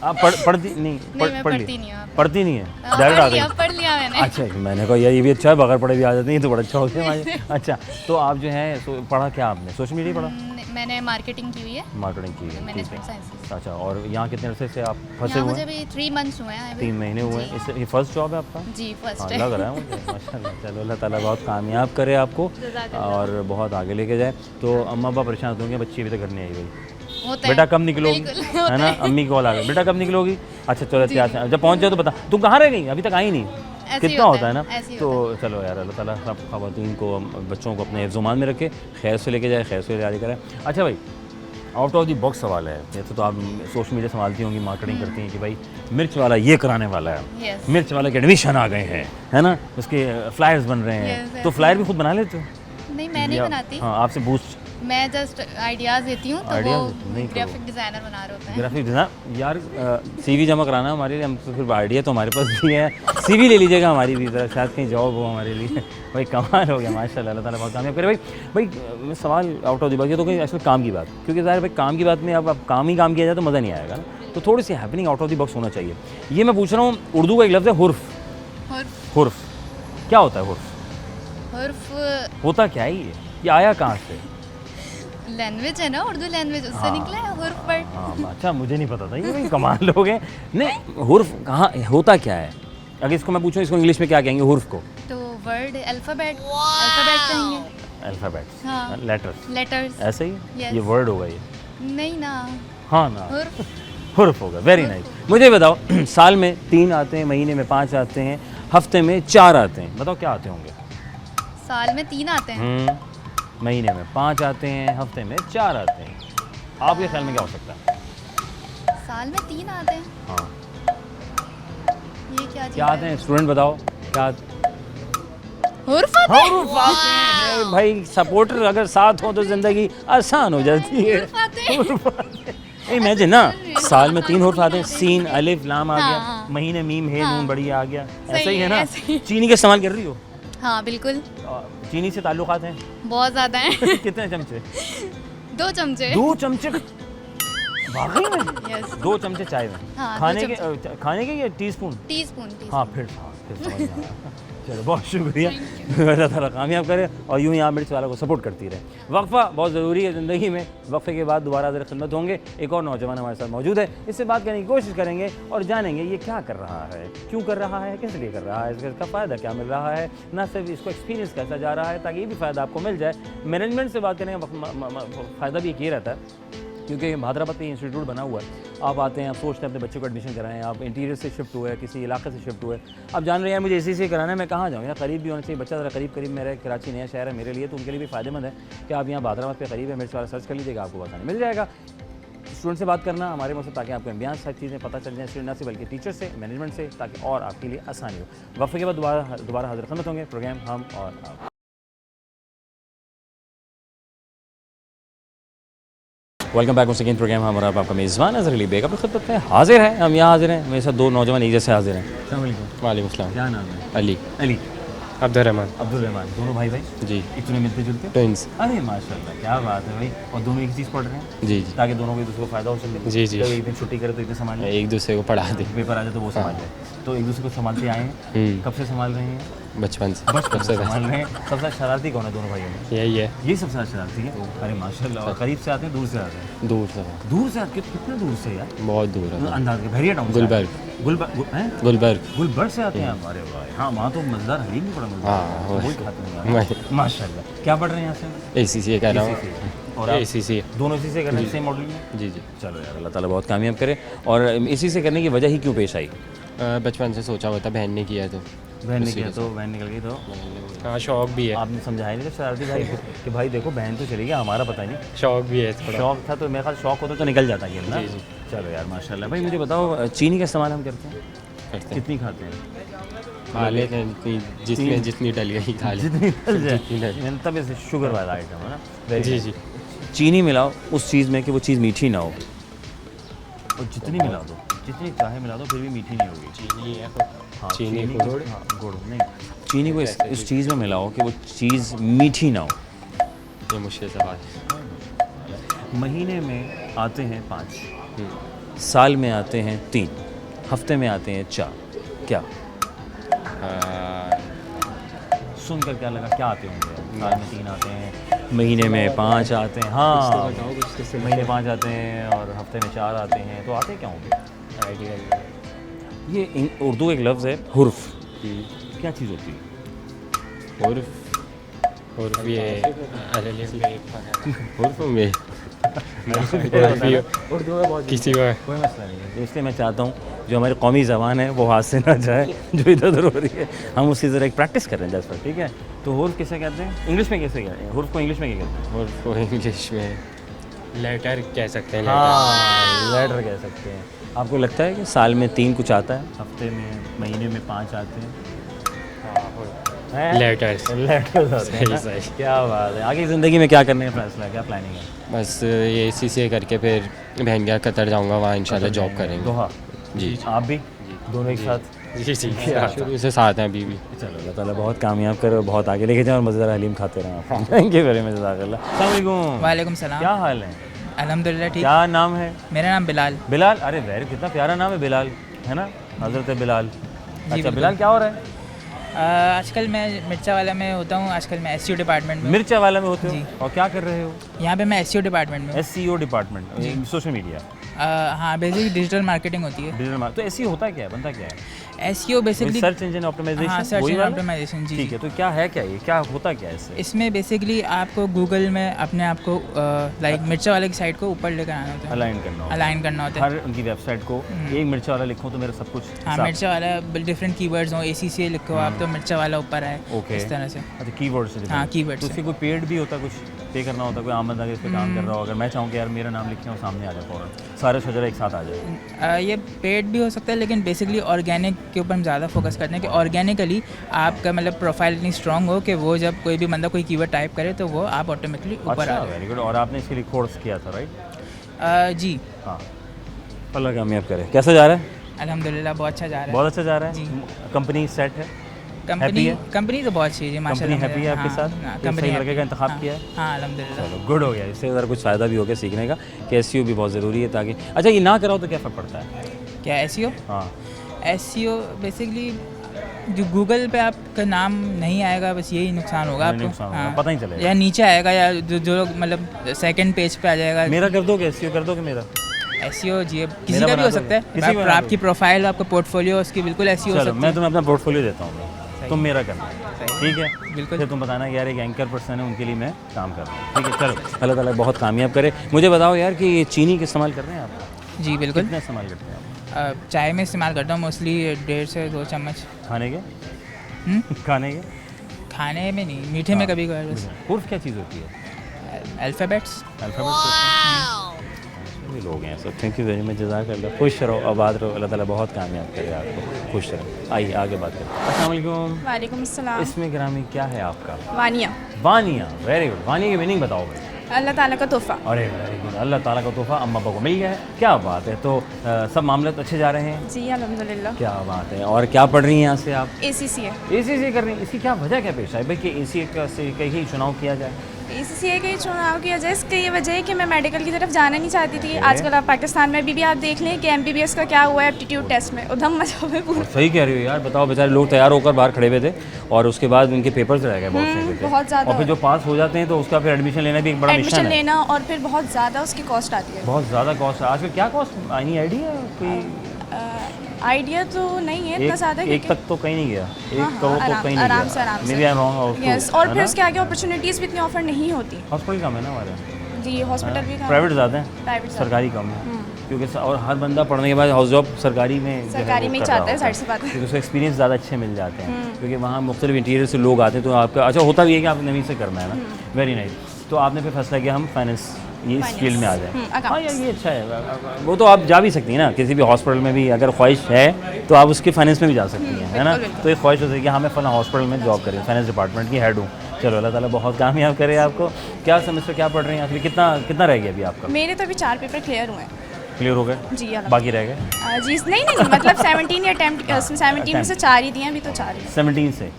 आप पढ़ती नहीं? पढ़ती नहीं हूँ। पढ़ती नहीं है? डायरेक्ट आ गई? पढ़ लिया मैंने। अच्छा मैंने कहा यार ये भी अच्छा है, बगैर पढ़े भी आ जाते हैं, तो बड़ा अच्छा हो गया। अच्छा तो आप जो है पढ़ा क्या आपने? सोशल मीडिया पढ़ा? मैंने मार्केटिंग की हुई है। मार्केटिंग की है, मैनेजमेंट साइंसेस। अच्छा और यहाँ कितने अरसे से आप फंसे हुए मुझे हैं? भी 3 मंथ्स हुए हैं। 3 महीने हुए हैं। इससे ये फर्स्ट जॉब है आपका? जी फर्स्ट हाँ, है। लग रहा है मुझे माशाल्लाह। चलो अल्लाह ताला बहुत कामयाब करे आपको और बहुत आगे लेके जाए। तो अम्मा अब्बा परेशान होंगे, बच्ची अभी तक घर नहीं आई भाई, बेटा कब निकलोगी, है ना? अम्मी कॉल आ गई, बेटा कब निकलोगी? अच्छा चलो तैयार, जब पहुँच जाओ तो बता। तुम कहाँ रह गई? अभी तक आई नहीं? ऐसे ही कितना होता है ना। ऐसे ही तो चलो यार, अल्लाह ताला सब ख़वातीन को, बच्चों को अपने हिफ्ज़-ओ-मान में रखे, खैर से लेके जाए, खैर से जारी कराए। अच्छा भाई, आउट ऑफ द बॉक्स सवाल है, जैसे तो आप सोशल मीडिया संभालती होंगी, मार्केटिंग करती हैं कि भाई मिर्च वाला ये कराने वाला है, Yes. मिर्च वाला के एडमिशन आ गए हैं, है ना, उसके फ्लायर्स बन रहे हैं। Yes, तो yes. फ्लायर भी खुद बना लेते हो? नहीं, मैं नहीं या- बनाती, हाँ, आपसे बूस्ट मैं जस्ट आइडियाज़ देती हूँ, तो वो Ideas नहीं करो। ग्राफिक डिज़ाइनर बना रहे होते हैं। ग्राफिक डिज़ाइन यार, सीवी जमा कराना हमारे लिए, हम तो फिर आइडिया तो हमारे पास भी है, सीवी ले लीजिएगा हमारी भी, ज़रा शायद कहीं जॉब हो हमारे लिए। भाई कमाल हो गया, माशाल्लाह, अल्लाह ताला बहुत कामयाब करे। भाई मैं सवाल आउट ऑफ द बॉक्स, ये तो कोई एक्चुअल काम की बात, क्योंकि ज़ाहिर भाई काम की बात में अब काम ही काम किया जाए तो मज़ा नहीं आएगा ना, तो थोड़ी सी happening out of the box होना चाहिए। ये मैं पूछ रहा हूँ, उर्दू का एक लफ्ज़ है हुर्फ। हुर्फ क्या होता है? हुर्फ हुर्फ होता क्या है ये आया कहाँ से? लैंग्वेज है ना, उर्दू लैंग्वेज, उससे हाँ। निकला है हुर्फ वर्ड। हाँ, अच्छा, मुझे नहीं पता था ये, भाई कमाल लोग हैं। नहीं, हुर्फ कहाँ होता क्या है? अगर इसको मैं पूछूं, इसको इंग्लिश में क्या कहेंगे हुर्फ को? तो वर्ड अल्फ़ाबेट कहेंगे। अल्फ़ाबेट्स, हाँ। लेटर्स, ऐसे ही Yes. ये वर्ड होगा ये? नहीं ना, हाँ ना, हुर्फ हुर्फ होगा। Very nice. मुझे बताओ, साल में 3 आते हैं, महीने में 5 आते हैं, हफ्ते में 4 आते हैं, बताओ क्या आते होंगे? साल में 3 आते हैं, महीने में 5 आते हैं, हफ्ते में 4 आते हैं, आपके ख्याल में क्या हो सकता है? साल में 3 आते हैं, हाँ, ये क्या चीज़ क्या आते हैं? स्टूडेंट बताओ क्या हुर्फ आते हैं। हुर्फ आते हैं। भाई सपोर्टर अगर साथ हो तो ज़िंदगी आसान हो जाती है। हुर्फ आते हैं। हुर्फ आते हैं। इमेजिन ना, साल में 3 हुर्फ आते हैं, सीन, अलिफ, लाम आ गया, हाँ। महीने मीम, हे, हाँ। नून बड़ी आ गया, ऐसा सही ही है है, ना। ऐसे ही। चीनी का इस्तेमाल कर रही हो? हाँ बिल्कुल, चीनी से ताल्लुकात हैं? बहुत ज़्यादा हैं। कितने चमचे? 2 चमचे। 2 चमचे वाकई में? यस, 2 चमचे चाय में? हाँ, खाने 2 के खाने के या टीस्पून? टीस्पून। हाँ, फिर समझ में आया। चलो, बहुत शुक्रिया, अल्लाह ताला कामयाब करे और यूँ ही आप मिर्च वाला को सपोर्ट करती रहे। वक्फा बहुत ज़रूरी है ज़िंदगी में, वक्फे के बाद दोबारा ज़रा खिदमत होंगे। एक और नौजवान हमारे साथ मौजूद है, इससे बात करने की कोशिश करेंगे और जानेंगे ये क्या कर रहा है, क्यों कर रहा है, किस लिए कर रहा है, इसका फ़ायदा क्या मिल रहा है, ना सिर्फ इसको एक्सपीरियंस कैसा जा रहा है, ताकि ये भी फ़ायदा आपको मिल जाए। मैनेजमेंट से बात करेंगे, फ़ायदा भी एक ये रहता है, क्योंकि हैदराबाद में इंस्टीट्यूट बना हुआ है, आप आते हैं, आप सोचते हैं अपने बच्चे को एडमिशन कराएं, आप इंटीरियर से शिफ्ट हुए, किसी इलाके से शिफ्ट हुए, आप जान रहे हैं यार मुझे इसी से कराना है, मैं कहाँ जाऊँ, यार करीब भी होना चाहिए, बच्चा ज़रा करीब मेरा है, कराची नया शहर है मेरे लिए, तो उनके लिए भी फ़ायदेमंद है कि आप यहाँ हैदराबाद पे करीब है, मिर्च वाला सर्च कर लीजिएगा, आपको आसानी मिल जाएगा। स्टूडेंट से बात करना हमारे मुझसे, ताकि आपको एम्बियंस सारी चीज़ें पता चल जाएँ, स्टूडेंट ना से बल्कि टीचर से, मैनेजमेंट से, ताकि और आपके लिए आसानी हो। वक्फे के बाद दोबारा हाजिर खिदमत होंगे, प्रोग्राम हम और आप। वेलकम बैक सेकेंड प्रोग्राम, हमारा आपका मेज़बान अज़हर अली बेग अपनी खिदमत में हाजिर है। हम यहाँ हाजिर हैं, मेरे साथ 2 नौजवान एक जैसे हाजिर हैं। वालेकुम अस्सलाम। क्या नाम है? अली अली, अब्दुलरहमान। दोनों भाई जी, इतने मिलते जुलते? ट्विंस। अरे माशाल्लाह, क्या बात है भाई। और दोनों एक चीज़ पढ़ रहे हैं? जी ताकि दोनों को एक दूसरे को फ़ायदा हो सके। जी, जी। जब एक दिन छुट्टी करे तो एक दिन संभाल एक दूसरे को पढ़ा दे। पेपर आ जाए तो वो संभाल ले, तो एक दूसरे को संभालते आए हैं। कब से संभाल रहे हैं? बचपन से। बचपन से संभाल रहे हैं। सबसे शरारती कौन है दोनों भाइयों में? यही है। ये सबसे ज़्यादा शरारती है? अरे माशाल्लाह। और करीब से आते हैं, दूर से आते हैं? दूर से, दूर से आते, कितने दूर से यार? बहुत दूर है। अंदाज के बहरिया टाउन से? गुलबर्ग से आते हैं आप? अरे वाह, हाँ वहाँ तो मज़ेदार हलीम भी बड़ा मज़ेदार है, हाँ, वही खाते हैं माशाल्लाह। क्या पढ़ रहे हैं यहाँ से? ACCA कर रहा हूँ। और आप ACCA दोनों इसी से कर रहे हैं, सेम मॉडल में? जी जी। चलो यार, अल्लाह ताला बहुत कामयाब करे। और इसी से करने की वजह ही क्यों पेश आई? बचपन से सोचा हुआ था, बहन ने किया तो बहन ने किया तो बहन निकल गई तो हाँ, शौक भी है। आपने समझाया नहीं था शरारती भाई को कि भाई देखो बहन तो चली गई, हमारा पता नहीं। शौक भी है थोड़ा। शौक था तो मेरे ख्याल शौक होता तो निकल जाता ये ना। जी, जी। चलो यार माशाल्लाह। भाई मुझे बताओ, चीनी का इस्तेमाल हम करते हैं? करते हैं, कितनी खाते हैं? खा लेते हैं जितनी जितनी डल गई खा ले। जितनी जितनी डल। तब इसे शुगर वाला आइटम है ना। Very जी nice। जी। चीनी मिलाओ उस चीज़ में कि वो चीज़ मीठी ना हो, और जितनी मिला दो, जितनी चाहे मिला दो, फिर भी मीठी नहीं होगी। चीनी है, हाँ, चीनी को गुड़। हाँ, गुड़ नहीं, चीनी को इस चीज़ में मिलाओ कि वो चीज़ मीठी ना हो। ये मुश्किल सवाल है। महीने में आते हैं 5, साल में आते हैं 3, हफ्ते में आते हैं 4, क्या सुनकर क्या लगा, क्या आते होंगे? साल में 3 आते हैं, महीने में 5 आते हैं, हाँ महीने 5 आते हैं और हफ्ते में 4 आते हैं, तो आते क्या होंगे? आइडिया ये उर्दू एक लफ्ज़ है हुर्फ, क्या चीज़ होती है? हुर्फ ये हुर्फ में उर्दू में बहुत किसी का कोई मसला नहीं है, इसलिए मैं चाहता हूँ जो हमारी कौमी ज़बान है वो हाथ से ना जाए, जो इधर उधर हो रही है, हम उसकी ज़रा एक प्रैक्टिस कर रहे हैं जस्ट, ठीक है। तो हुर्फ किसे कहते हैं इंग्लिश में, कैसे कहते हैं हुर्फ को इंग्लिश में क्या कहते हैं? हुर्फ को इंग्लिश में लेटर कह सकते हैं। हाँ, लेटर कह सकते हैं। आपको लगता है कि साल में 3 कुछ आता है, हफ्ते में, महीने में 5 आते हैं? लेटर्स सही। क्या बात है। आगे ज़िंदगी में क्या करने का फैसला है, क्या प्लानिंग है? बस ये CCA करके फिर बहन कतर जाऊंगा, वहाँ इंशाल्लाह जॉब करेंगे। दोहा जी। आप भी दोनों एक साथ? जी शुरू से साथ हैं अभी भी। चलो अल्लाह ताला बहुत कामयाब करे और बहुत आगे लेके जाए और मज़ेदार हलीम खाते रहें आप। Thank you very much. अस्सलाम वालेकुम। वालेकुम सलाम। क्या हाल है? अल्हम्दुलिल्लाह ठीक। क्या नाम है? मेरा नाम बिलाल। बिलाल, अरे वेरी, कितना प्यारा नाम है बिलाल, है ना, हज़रत बिलाल। अच्छा बिलाल, क्या हो रहा है? आजकल मैं मिर्चा वाला में होता हूँ, आजकल मैं SEO डिपार्टमेंट में। मिर्चा वाला में होते हो और क्या कर रहे हो यहाँ पे? मैं SEO डिपार्टमेंट में। SEO department, social media. हाँ, बेसिकली डिजिटल मार्केटिंग होती है। डिजिटल तो SEO होता क्या है, बनता क्या है? SEO basically search engine optimization. हाँ, सर्च इंजन ऑप्टिमाइजेशन। जी ठीक है, तो क्या है, क्या ये क्या होता क्या है इससे? इसमें बेसिकली आपको गूगल में अपने आप को लाइक मिर्चा वाले की साइट को ऊपर लेकर आना होता है, अलाइन करना होता है। हर उनकी वेबसाइट को एक मिर्चा वाला लिखो तो मेरा सब कुछ। हाँ, मिर्चा वाला, डिफरेंट कीवर्ड्स हो, ACCA लिखो आप तो मिर्चा वाला ऊपर आए, इस तरह से। अच्छा, कीवर्ड्स से। हाँ, कीवर्ड्स। तो उसके कोई पेड भी होता, कुछ पे करना होता, कोई आम बंदा इस पे काम कर रहा हो, अगर मैं चाहूँ कि यार मेरा नाम लिखे और सामने आ जाए फ़ौरन सारे शजरा एक साथ आ जाए? ये पेड भी हो सकता है, लेकिन बेसिकली ऑर्गेनिक के ऊपर हम ज़्यादा फोकस करते हैं कि ऑर्गेनिकली आपका मतलब प्रोफाइल इतनी स्ट्रांग हो कि वो जब कोई भी बंदा कोई कीवर्ड टाइप करे तो वो आप ऑटोमेटिकली ऊपर आ जाए। Very good. और आपने इसके लिए कोर्स किया था, राइट? जी हाँ, अल्लाह कामयाब करे। कैसा जा रहा है? अल्हम्दुलिल्लाह बहुत अच्छा जा रहा है। बहुत अच्छा जा रहा है। कंपनी सेट है? कंपनी तो बहुत अच्छी है माशाल्लाह। कंपनी हैप्पी है आपके साथ? कंपनी लड़के का इंतखाब किया है? हाँ अल्हम्दुलिल्लाह। चलो गुड हो गया, इससे ज़रा कुछ फ़ायदा भी हो गया सीखने का कि SEO भी बहुत ज़रूरी है ताकि। अच्छा, ये ना कराओ तो क्या फ़र्क पड़ता है? क्या SEO? हाँ, SEO बेसिकली जो गूगल पे आपका नाम नहीं आएगा, बस यही नुकसान होगा आपको। हाँ, पता ही चलेगा, या नीचे आएगा, या जो लोग मतलब सेकंड पेज पे आ जाएगा। मेरा कर दोगे SEO, कर दोगे मेरा? SEO जी किसी का भी हो सकता है, आपकी प्रोफाइल, आपका पोर्टफोलियो, उसकी बिल्कुल SEO हो सकती है। मैं तुम्हें अपना पोर्टफोलियो देता हूँ, तुम मेरा करना, ठीक है? बिल्कुल। फिर तुम बताना यार एक एंकर पर्सन है, उनके लिए मैं काम कर रहा हूँ, ठीक है? चलो अल्लाह ताला बहुत कामयाब करे। मुझे बताओ यार कि ये चीनी का इस्तेमाल कर रहे हैं आप? जी बिल्कुल। कितना इस्तेमाल करते हैं आप? चाय में इस्तेमाल करता हूँ मोस्टली 1.5 से 2 चम्मच। खाने के? खाने के? खाने में नहीं, मीठे में कभी कभार बस। हुर्फ क्या चीज़ होती है? अल्फ़ाबेट्स। भी लोग हैं सब। थैंक यू वेरी मच, जज़ाकल्लाह। खुश रहो, आबाद रहो, अल्लाह ताला बहुत कामयाब करे आपको, खुश रहो। आइए आगे बात करें। अस्सलाम वालेकुम। वालेकुम अस्सलाम। इसमें ग्रामी क्या है आपका? वानिया। Vaniya, very good. वानिया की मीनिंग बताओ भाई। अल्लाह ताला का तोहफ़ा। अरे वेरी गुड, अल्लाह ताला का तोहफ़ा अम्मा पापा को मिल गया है, क्या बात है। तो सब मामले तो अच्छे जा रहे हैं? जी अल्हम्दुलिल्लाह। क्या बात है। और क्या पढ़ रही हैं यहाँ से आप? ACCA। ACCA कर रही हैं। इसकी क्या वजह क्या पेश है भाई कि ACCA से कहीं चुनाव किया जाए? ACCA का ही चुनाव किया जाए, इसकी ये वजह है कि मैं मेडिकल की तरफ जाना नहीं चाहती थी। आजकल आप पाकिस्तान में भी आप देख लें कि MBBS का क्या हुआ है एप्टीट्यूड टेस्ट में, उधम मचा हुआ है पूरा। सही कह रही हो यार, बताओ बेचारे लोग तैयार होकर बाहर खड़े हुए थे और उसके बाद उनके पेपर्स रह गए बहुत ज़्यादा। और फिर जो पास हो जाते हैं तो उसका फिर एडमिशन लेना भी एक बड़ा मिशन है। एडमिशन लेना और फिर बहुत ज़्यादा उसकी कॉस्ट आती है। बहुत ज़्यादा कॉस्ट है आजकल। क्या कॉस्ट, एनी आइडिया? कोई आइडिया तो नहीं है इतना ज़्यादा। एक तक तो कहीं नहीं गया, 1 करोड़ तो कहीं नहीं गया। आराम से। Maybe I am wrong. Yes, और फिर उसके आगे अपॉर्चुनिटीज़ भी इतनी ऑफर नहीं होती। हॉस्पिटल कम है ना हमारे? जी हॉस्पिटल भी कम, प्राइवेट ज़्यादा है, प्राइवेट सरकारी कम है। क्योंकि और हर बंदा पढ़ने के बाद हाउस जॉब सरकारी में चाहता है, साइड से बात है, क्योंकि उसको एक्सपीरियंस ज़्यादा अच्छे मिल जाते हैं। क्योंकि वहाँ मुख्तलिफ इंटीरियर से लोग आते हैं, तो आपका अच्छा होता भी है कि आप नवीं से करना है ना। Very nice. तो आपने फिर फैसला किया हम फाइनेंस ये इस फील्ड में आ जाए। हाँ यार ये अच्छा है। वो तो आप जा भी सकती हैं ना किसी भी हॉस्पिटल में भी, अगर ख्वाहिश है तो आप उसके फाइनेंस में भी जा सकती हैं, है ना। तो एक ख्वाहिश होती है कि हाँ मैं फलां हॉस्पिटल में जॉब करें, फाइनेंस डिपार्टमेंट की हेड हूँ। चलो अल्लाह ताला बहुत कामयाब करे आपको। क्या सेमेस्टर क्या पढ़ रही हैं आखिर? कितना रह गया अभी आपका? मेरे तो अभी 4 पेपर क्लियर हुए हैं। क्लियर हो गए? जी बाकी रह गए? जी नहीं मतलब 17 अटेम्प्ट 17 में से 4 ही दिए, अभी तो 4 ही। 17 से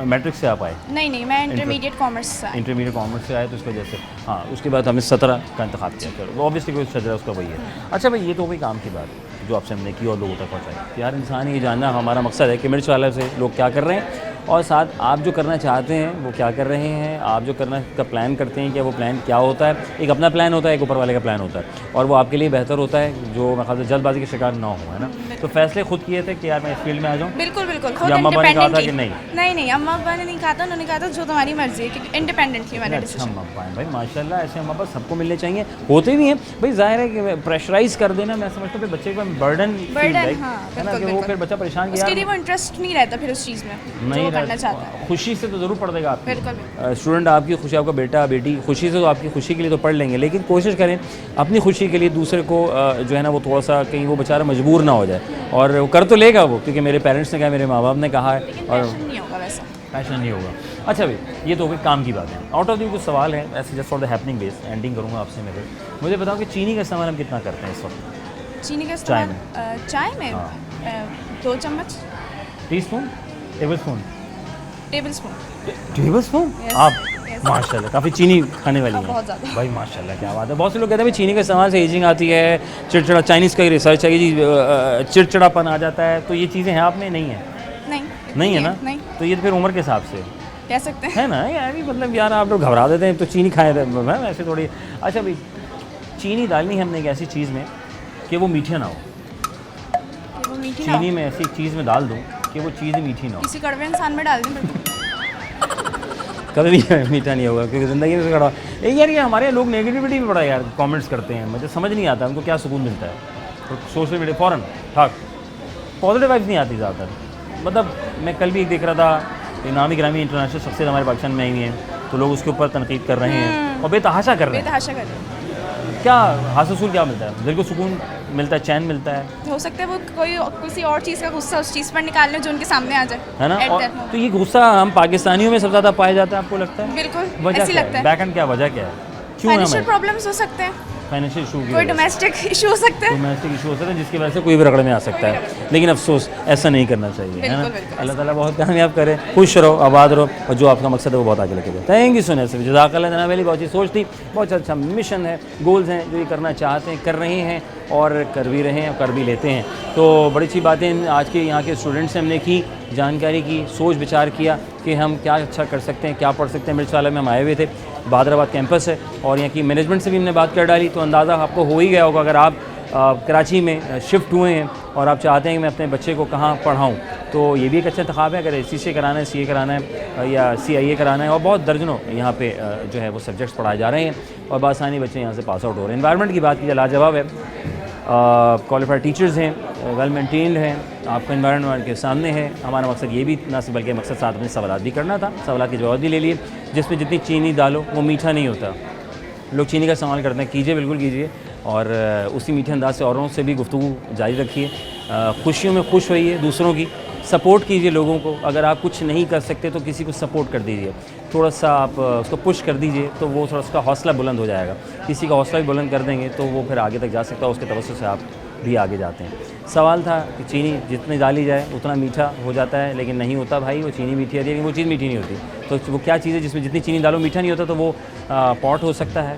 मैट्रिक से आप आए? नहीं मैं इंटरमीडिएट कॉमर्स से आए। इंटरमीडिएट कॉमर्स से आए तो इस वजह से हाँ। उसके बाद हमने 17 का इंतखाब किया। चलो ऑब्वियसली कोई सजरा उसका वही है। अच्छा भाई ये तो वही काम की बात जो आपसे हमने की और लोगों तक पहुँचाई। यार इंसान ये जानना हमारा मकसद है कि मिर्च वाले से लोग क्या कर रहे हैं और साथ आप जो करना चाहते हैं वो क्या कर रहे हैं। आप जो करना का प्लान करते हैं क्या वो प्लान क्या होता है? एक अपना प्लान होता है, एक ऊपर वाले का प्लान होता है और वो आपके लिए बेहतर होता है, जो मैं ख्याल से जल्दबाजी के शिकार ना हो, है ना। तो फैसले खुद किए थे कि यार मैं इस फील्ड में आ जाऊँ? बिल्कुल बिल्कुल खुद या अम्मा अब्बा ने कहा था कि इंडिपेंडेंटली। नहीं अम्मा अब्बा ने नहीं कहा था, उन्होंने कहा था जो तुम्हारी मर्जी है, क्योंकि इंडिपेंडेंटली मैंने अच्छा डिसीजन। अम्मा अब्बा हैं भाई, माशाल्लाह ऐसे अम्मा अब्बा सबको मिलने चाहिए, होते भी हैं भाई। जाहिर है कि प्रेशराइज कर देना, मैं समझता हूँ बच्चे को बर्डन हाँ, है ना, कि वो फिर बच्चा परेशान उसके लिए वो इंटरेस्ट नहीं रहता फिर उस चीज़ में जो वो करना चाहता है। खुशी से तो ज़रूर पढ़ देगा आप। बिल्कुल स्टूडेंट आपकी खुशी, आपका बेटा बेटी खुशी से तो आपकी खुशी के लिए तो पढ़ लेंगे, लेकिन कोशिश करें अपनी खुशी के लिए दूसरे को जो है ना वो थोड़ा सा कहीं वो बेचारा मजबूर ना हो जाए, और वो कर तो लेगा वो, क्योंकि मेरे पेरेंट्स ने कहा, मेरे माँ बाप ने कहा है, और नहीं होगा वैसा, पैशन नहीं होगा। अच्छा भाई, ये तो हो गई काम की बात है। आउट ऑफ दी कुछ सवाल है ऐसे just for the happening base, ending करूँगा आपसे। मुझे बताओ कि चीनी का इस्तेमाल हम कितना करते हैं इस वक्त? चीनी का चाय इस्तेमाल चाय में 2 चम्मच, tea spoon, table spoon? Table spoon. Table spoon? आप माशाल्लाह काफ़ी चीनी खाने वाली हैं बहुत ज़्यादा भाई, माशाल्लाह क्या बात है। बहुत से लोग कहते हैं भाई चीनी के इस्तेमाल से एजिंग आती है, चिड़चिड़ा, चाइनीज़ का ही रिसर्च है जी, चिड़चिड़ापन आ जाता है, तो ये चीज़ें हैं आप में? नहीं है? नहीं है ना? नहीं। तो ये फिर उम्र के हिसाब से कह सकते हैं, है ना यार, मतलब यार आप लोग घबरा देते हैं तो चीनी खाए मैम ऐसे थोड़ी। अच्छा भाई, चीनी डालनी है हमने एक ऐसी चीज़ में कि वो मीठा ना हो, कि वो मीठी ना हो। चीनी में ऐसी चीज़ में डाल दूँ कि वो चीज़ मीठी ना हो। किसी कड़वे इंसान में डाल दें कभी भी मीठा नहीं होगा, क्योंकि ज़िंदगी में कड़ा एक यार, ये हमारे लोग नेगेटिविटी में बड़ा यार कमेंट्स करते हैं, मुझे समझ नहीं आता उनको क्या सुकून मिलता है। तो सोशल मीडिया फ़ौरन ठाक पॉजिटिव वाइब्स नहीं आती ज़्यादातर। मतलब मैं कल भी एक देख रहा था, नामी ग्रामी इंटरनेशनल शख्सियत हमारे पाकिस्तान में आई हैं, तो लोग उसके ऊपर तनकीद कर रहे हैं और बेतहाशा कर रहे हैं। बेतहाशा कर रहे हैं। क्या हासिल क्या मिलता है? दिल को सुकून मिलता है, चैन मिलता है। हो सकता है वो कोई किसी और चीज़ का गुस्सा उस चीज़ पर निकालने जो उनके सामने आ जाए, है ना? at और that moment। तो ये गुस्सा हम पाकिस्तानियों में सबसे ज़्यादा पाया जाता है, आपको लगता है? बिल्कुल वजह ऐसी क्या लगता है? है। बैकएंड क्या वजह क्या है? क्यों फाइनेंशियल हमें प्रॉब्लम्स हो सकते हैं, फाइनेंशियल इशू की कोई वजह से? डोमेस्टिक इशू हो सकते हैं, डोमेस्टिक इशू हो सकता है जिसकी वजह से कोई भी रगड़ में आ सकता है, लेकिन अफसोस ऐसा नहीं करना चाहिए, है ना? बिल्कुल, बिल्कुल। अल्लाह ताला बहुत कामयाब करे, खुश रहो, आबाद रहो, और जो आपका मकसद है वो बहुत आगे लेके जाए। थैंक यू सो मच, जज़ाकल्लाह जनाब अली, बहुत अच्छी सोच थी, बहुत अच्छा मिशन है, गोल्स हैं जो ये करना चाहते हैं, कर रहे हैं और कर भी रहे हैं और कर भी लेते हैं। तो बड़ी अच्छी बातें आज के यहाँ के स्टूडेंट्स से हमने की, जानकारी की, सोच विचार किया कि हम क्या अच्छा कर सकते हैं, क्या पढ़ सकते हैं। मिर्च वाला में हम आए हुए थे, बहादुराबाद कैंपस है, और यहाँ की मैनेजमेंट से भी हमने बात कर डाली, तो अंदाज़ा आपको हो ही गया होगा अगर आप कराची में शिफ्ट हुए हैं और आप चाहते हैं कि मैं अपने बच्चे को कहाँ पढ़ाऊँ, तो ये भी एक अच्छा इंतखाब है। अगर SCCA कराना है, CA कराना है या CIA कराना है, और बहुत दर्जनों यहाँ पे जो है वो सब्जेक्ट्स पढ़ाए जा रहे हैं और बासानी बच्चे यहाँ से पास आउट हो रहे हैं। एनवायरनमेंट की बात की लाजवाब है, क्वालिफाइड टीचर्स हैं, वेल मेंटेन्ड हैं, आपका एनवायरनमेंट के सामने है। हमारा मकसद ये भी ना बल्कि मकसद साथ में सवाल भी करना था, सवाल के जवाब भी ले लिए। जिसमें जितनी चीनी डालो वो मीठा नहीं होता, लोग चीनी का इस्तेमाल करते हैं, कीजिए बिल्कुल कीजिए, और उसी मीठे अंदाज से औरों से भी गुफ्तगू जारी रखिए, खुशियों में खुश होइए, दूसरों की सपोर्ट कीजिए लोगों को। अगर आप कुछ नहीं कर सकते तो किसी को सपोर्ट कर दीजिए, थोड़ा सा आप उसको पुश कर दीजिए, तो वो थोड़ा उसका हौसला बुलंद हो जाएगा। किसी का हौसला भी बुलंद कर देंगे तो वो फिर आगे तक जा सकता है, उसके तवज्जुह से आप भी आगे जाते हैं। सवाल था कि चीनी जितनी डाली जाए उतना मीठा हो जाता है, लेकिन नहीं होता भाई, वो चीनी मीठी आती है लेकिन वो चीज़ मीठी नहीं होती। तो वो क्या चीज़ है जिसमें जितनी चीनी डालो मीठा नहीं होता? तो वो पॉट हो सकता है,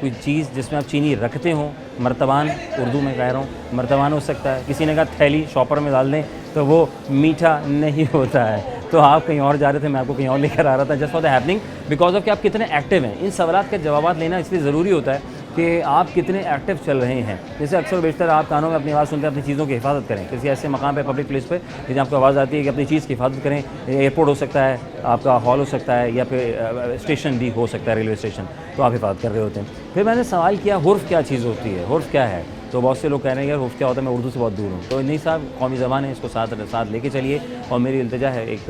कोई चीज़ जिसमें आप चीनी रखते हो, मर्तबान उर्दू में कह रहा हूँ, मर्तबान हो सकता है। किसी ने कहा थैली शॉपर में डाल दें तो वो मीठा नहीं होता है। तो आप कहीं और जा रहे थे, मैं आपको कहीं और लेकर आ रहा था, just for the happening, because of कि आप कितने एक्टिव हैं। इन सवालात के जवाब लेना इसलिए ज़रूरी होता है कि आप कितने एक्टिव चल रहे हैं। जैसे अक्सर बेशतर आप कानों में अपनी आवाज़ सुनते हैं, अपनी चीज़ों की हिफाजत करें। किसी ऐसे मकाम पे, पब्लिक प्लेस पे जहाँ आपको आवाज़ आती है कि अपनी चीज़ की हिफाजत करें। एयरपोर्ट हो सकता है, आपका हॉल हो सकता है, या फिर स्टेशन भी हो सकता है, रेलवे स्टेशन, तो आप हिफाजत कर रहे होते हैं। फिर मैंने सवाल किया हुर्फ क्या चीज़ होती है, हुर्फ क्या है? तो बहुत से लोग कह रहे हैं यार हुर्फ क्या होता है, मैं उर्दू से बहुत दूर हूँ। तो नहीं साहब, कौमी ज़बान है, इसको साथ लेके चलिए। और मेरी इल्तिजा है एक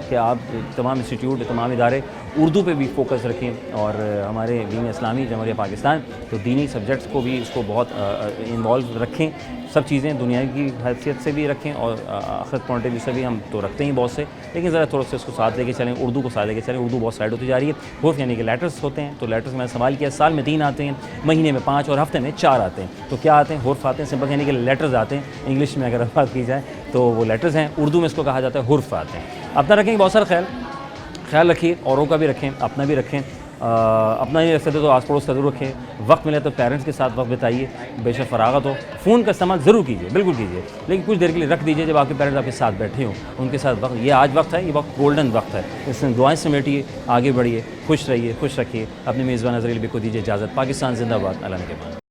कि आप तमाम इंस्टीट्यूट, तमाम इदारे उर्दू पे भी फोकस रखें, और हमारे दीन इस्लामी जमहूरिया पाकिस्तान तो दीनी सब्जेक्ट्स को भी इसको बहुत इन्वॉल्व रखें। सब चीज़ें दुनिया की हैसियत से भी रखें और आखिरत पॉइंट ऑफ व्यू से भी हम तो रखते हैं बहुत से, लेकिन ज़रा थोड़ा सा इसको साथ लेके चलें, उर्दू को साथ लेके चलें। उर्दू बहुत साइड होती जा रही है। हुर्फ यानी कि लेटर्स होते हैं, तो लेटर्स मैंने सवाल किया, साल में 3 आते हैं, महीने में 5 और हफ्ते में 4 आते हैं। तो क्या आते हैं? हुर्फ आते हैं, सिंपल यानी कि लेटर्स आते हैं। इंग्लिश में अगर बात की जाए तो वो लेटर्स हैं, उर्दू में इसको कहा जाता है हुर्फ आते हैं। अपना रखेंगे बहुत सारा ख्याल रखिए, औरों का भी रखें, अपना भी रखें। अपना नहीं रख सकते तो आस पड़ोस का जरूर रखें। वक्त मिले तो पेरेंट्स के साथ वक्त बिताइए, बेशक फरागत हो। फ़ोन का इस्तेमाल ज़रूर कीजिए, बिल्कुल कीजिए, लेकिन कुछ देर के लिए रख दीजिए जब आपके पेरेंट्स आपके साथ बैठे हों, उनके साथ वक्त। ये आज वक्त है, ये वक्त गोल्डन वक्त है, इसमें दुआएं समेटिए, आगे बढ़िए, खुश रहिए, खुश रखिए। अपने मेज़बान नज़र को दीजिए इजाज़त। पाकिस्तान जिंदाबाद, अल्लाह के बाद।